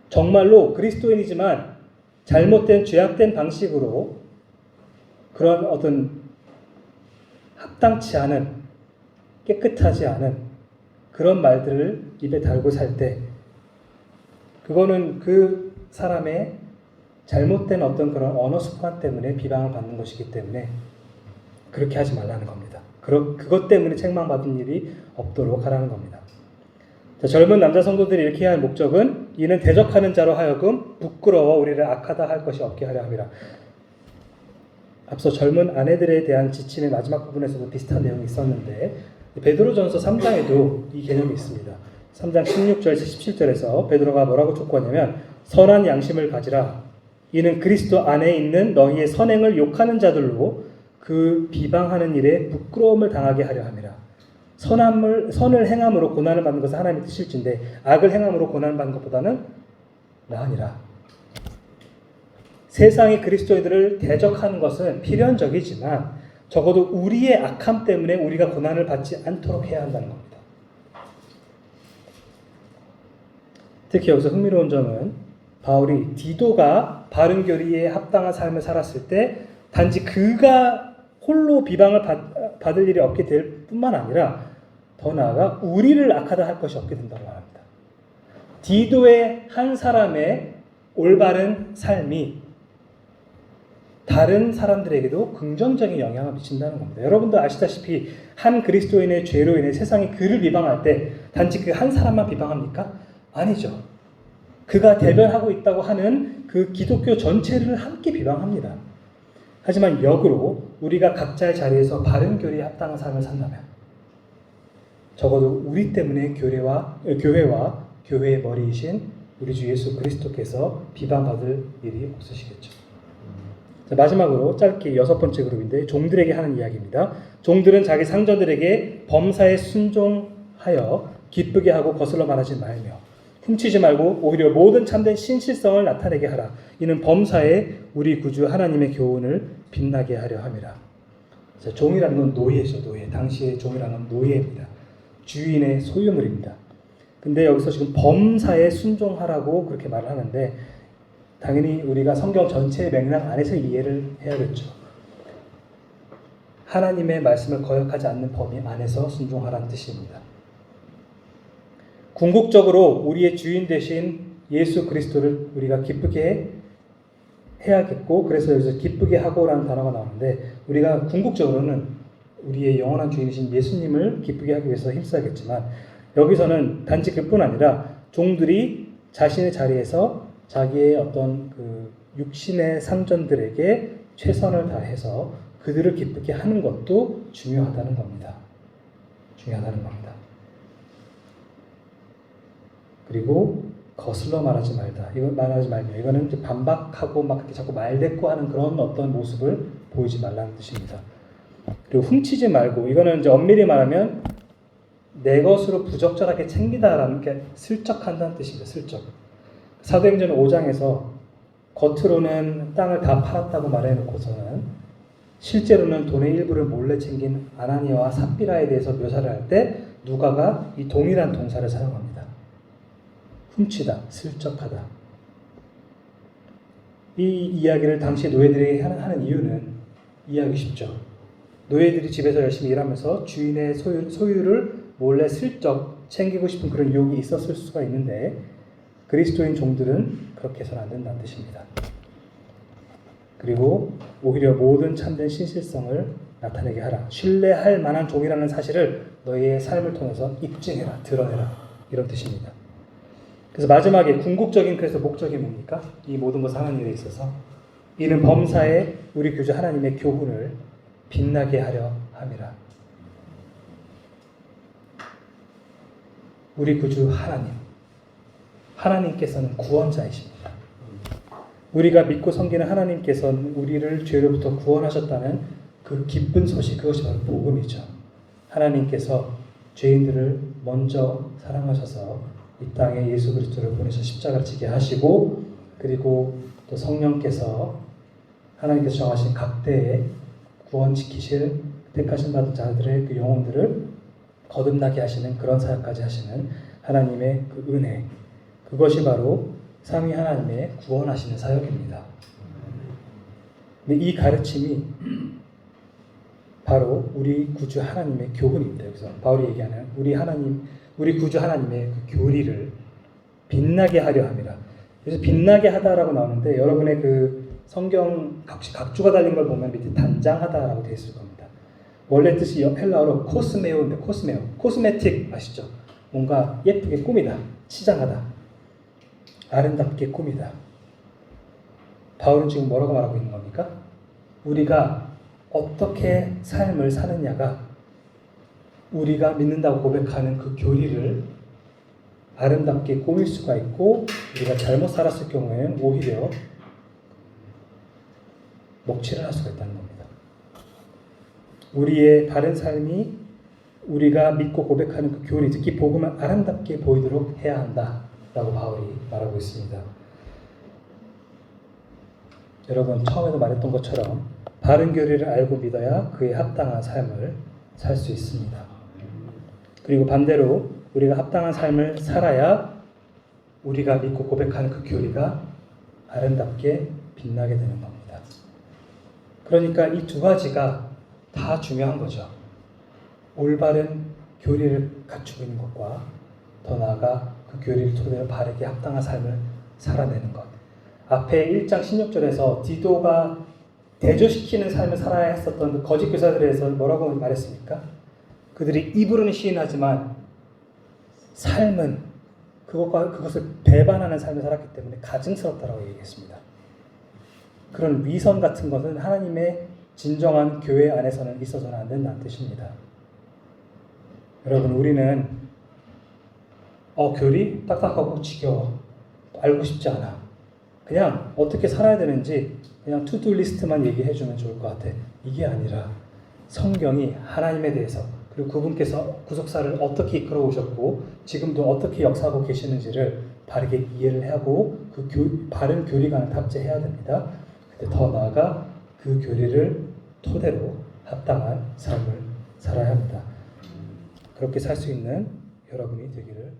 정말로 그리스도인이지만 잘못된 죄악된 방식으로 그런 어떤 합당치 않은 깨끗하지 않은 그런 말들을 입에 달고 살 때 그거는 그 사람의 잘못된 어떤 그런 언어 습관 때문에 비방을 받는 것이기 때문에 그렇게 하지 말라는 겁니다. 그것 때문에 책망받은 일이 없도록 하라는 겁니다. 자, 젊은 남자 성도들이 이렇게 할 목적은 이는 대적하는 자로 하여금 부끄러워 우리를 악하다 할 것이 없게 하려 함이라. 앞서 젊은 아내들에 대한 지침의 마지막 부분에서도 비슷한 내용이 있었는데 베드로전서 3장에도 이 개념이 있습니다. 3장 16절에서 17절에서 베드로가 뭐라고 촉구하냐면 선한 양심을 가지라. 이는 그리스도 안에 있는 너희의 선행을 욕하는 자들로 그 비방하는 일에 부끄러움을 당하게 하려 함이라. 선을 행함으로 고난을 받는 것은 하나님의 뜻일진데 악을 행함으로 고난을 받는 것보다는 나으니라. 세상이 그리스도인들을 대적하는 것은 필연적이지만 적어도 우리의 악함 때문에 우리가 고난을 받지 않도록 해야 한다는 겁니다. 특히 여기서 흥미로운 점은 바울이 디도가 바른 교리에 합당한 삶을 살았을 때 단지 그가 홀로 비방을 받을 일이 없게 될 뿐만 아니라 더 나아가 우리를 악하다 할 것이 없게 된다고 말합니다. 디도의 한 사람의 올바른 삶이 다른 사람들에게도 긍정적인 영향을 미친다는 겁니다. 여러분도 아시다시피 한 그리스도인의 죄로 인해 세상이 그를 비방할 때 단지 그 한 사람만 비방합니까? 아니죠. 그가 대변하고 있다고 하는 그 기독교 전체를 함께 비방합니다. 하지만 역으로 우리가 각자의 자리에서 바른 교리에 합당한 삶을 산다면 적어도 우리 때문에 교회와 교회의 머리이신 우리 주 예수 그리스도께서 비방받을 일이 없으시겠죠. 자, 마지막으로 짧게 6번째 그룹인데 종들에게 하는 이야기입니다. 종들은 자기 상전들에게 범사에 순종하여 기쁘게 하고 거슬러 말하지 말며 훔치지 말고 오히려 모든 참된 신실성을 나타내게 하라. 이는 범사에 우리 구주 하나님의 교훈을 빛나게 하려 함이라. 자, 종이라는 건 노예죠. 노예. 당시의 종이라는 건 노예입니다. 주인의 소유물입니다. 근데 여기서 지금 범사에 순종하라고 그렇게 말을 하는데 당연히 우리가 성경 전체의 맥락 안에서 이해를 해야겠죠. 하나님의 말씀을 거역하지 않는 범위 안에서 순종하라는 뜻입니다. 궁극적으로 우리의 주인 되신 예수 그리스도를 우리가 기쁘게 해야겠고, 그래서 여기서 기쁘게 하고라는 단어가 나오는데, 우리가 궁극적으로는 우리의 영원한 주인이신 예수님을 기쁘게 하기 위해서 힘써야겠지만, 여기서는 단지 그뿐 아니라 종들이 자신의 자리에서 자기의 어떤 그 육신의 상전들에게 최선을 다해서 그들을 기쁘게 하는 것도 중요하다는 겁니다. 중요하다는 겁니다. 그리고 거슬러 말하지 말다. 이거 말하지 말며, 이거는 이제 반박하고 막 이렇게 자꾸 말대꾸하는 그런 어떤 모습을 보이지 말라는 뜻입니다. 그리고 훔치지 말고, 이거는 이제 엄밀히 말하면 내 것으로 부적절하게 챙기다라는 게 슬쩍한다는 뜻입니다. 슬쩍. 사도행전 5장에서 겉으로는 땅을 다 팔았다고 말해놓고서는 실제로는 돈의 일부를 몰래 챙긴 아나니아와 삽비라에 대해서 묘사를 할 때 누가가 이 동일한 동사를 사용합니다. 훔치다, 슬쩍하다. 이 이야기를 당시 노예들에게 하는 이유는 이해하기 쉽죠. 노예들이 집에서 열심히 일하면서 주인의 소유를 몰래 슬쩍 챙기고 싶은 그런 유혹이 있었을 수가 있는데, 그리스도인 종들은 그렇게 해서는 안 된다는 뜻입니다. 그리고 오히려 모든 참된 신실성을 나타내게 하라. 신뢰할 만한 종이라는 사실을 너희의 삶을 통해서 입증해라, 드러내라, 이런 뜻입니다. 그래서 마지막에 궁극적인 그래서 목적이 뭡니까? 이 모든 것을 하는 일에 있어서 이는 범사에 우리 구주 하나님의 교훈을 빛나게 하려 함이라. 우리 구주 하나님께서는 구원자이십니다. 우리가 믿고 섬기는 하나님께서는 우리를 죄로부터 구원하셨다는 그 기쁜 소식, 그것이 바로 복음이죠. 하나님께서 죄인들을 먼저 사랑하셔서 이 땅에 예수 그리스도를 보내서 십자가를 지게 하시고, 그리고 또 성령께서 하나님께서 정하신 각대의 구원시키실 택하신 받은 자들의 그 영혼들을 거듭나게 하시는 그런 사역까지 하시는 하나님의 그 은혜, 그것이 바로 삼위 하나님의 구원하시는 사역입니다. 근데 이 가르침이 바로 우리 구주 하나님의 교훈입니다. 그래서 바울이 얘기하는 우리 구주 하나님의 그 교리를 빛나게 하려 함이라. 그래서 빛나게 하다라고 나오는데, 여러분의 그 성경 각주가 달린 걸 보면 밑에 단장하다라고 되어 있을 겁니다. 원래 뜻이 헬라어로 코스메오인데, 코스메틱 아시죠? 뭔가 예쁘게 꾸미다, 치장하다, 아름답게 꾸미다. 바울은 지금 뭐라고 말하고 있는 겁니까? 우리가 어떻게 삶을 사느냐가 우리가 믿는다고 고백하는 그 교리를 아름답게 꾸밀 수가 있고, 우리가 잘못 살았을 경우에는 오히려 먹칠을 할 수가 있다는 겁니다. 우리의 바른 삶이 우리가 믿고 고백하는 그 교리, 특히 복음을 아름답게 보이도록 해야 한다라고 바울이 말하고 있습니다. 여러분, 처음에도 말했던 것처럼 바른 교리를 알고 믿어야 그에 합당한 삶을 살 수 있습니다. 그리고 반대로 우리가 합당한 삶을 살아야 우리가 믿고 고백하는 그 교리가 아름답게 빛나게 되는 겁니다. 그러니까 이 두 가지가 다 중요한 거죠. 올바른 교리를 갖추고 있는 것과 더 나아가 그 교리를 토대로 바르게 합당한 삶을 살아내는 것. 앞에 1장 16절에서 디도가 대조시키는 삶을 살아야 했었던 그 거짓 교사들에 대해서 뭐라고 말했습니까? 그들이 입으로는 시인하지만 삶은 그것을 배반하는 삶을 살았기 때문에 가증스럽다라고 얘기했습니다. 그런 위선 같은 것은 하나님의 진정한 교회 안에서는 있어서는 안 된다는 뜻입니다. 여러분, 우리는 교리 딱딱하고 지겨워, 알고 싶지 않아, 그냥 어떻게 살아야 되는지 그냥 투두 리스트만 얘기해주면 좋을 것 같아, 이게 아니라 성경이 하나님에 대해서, 그리고 그분께서 구속사를 어떻게 이끌어 오셨고 지금도 어떻게 역사하고 계시는지를 바르게 이해를 하고 그 바른 교리관을 탑재해야 됩니다. 근데 더 나아가 그 교리를 토대로 합당한 삶을 살아야 합니다. 그렇게 살 수 있는 여러분이 되기를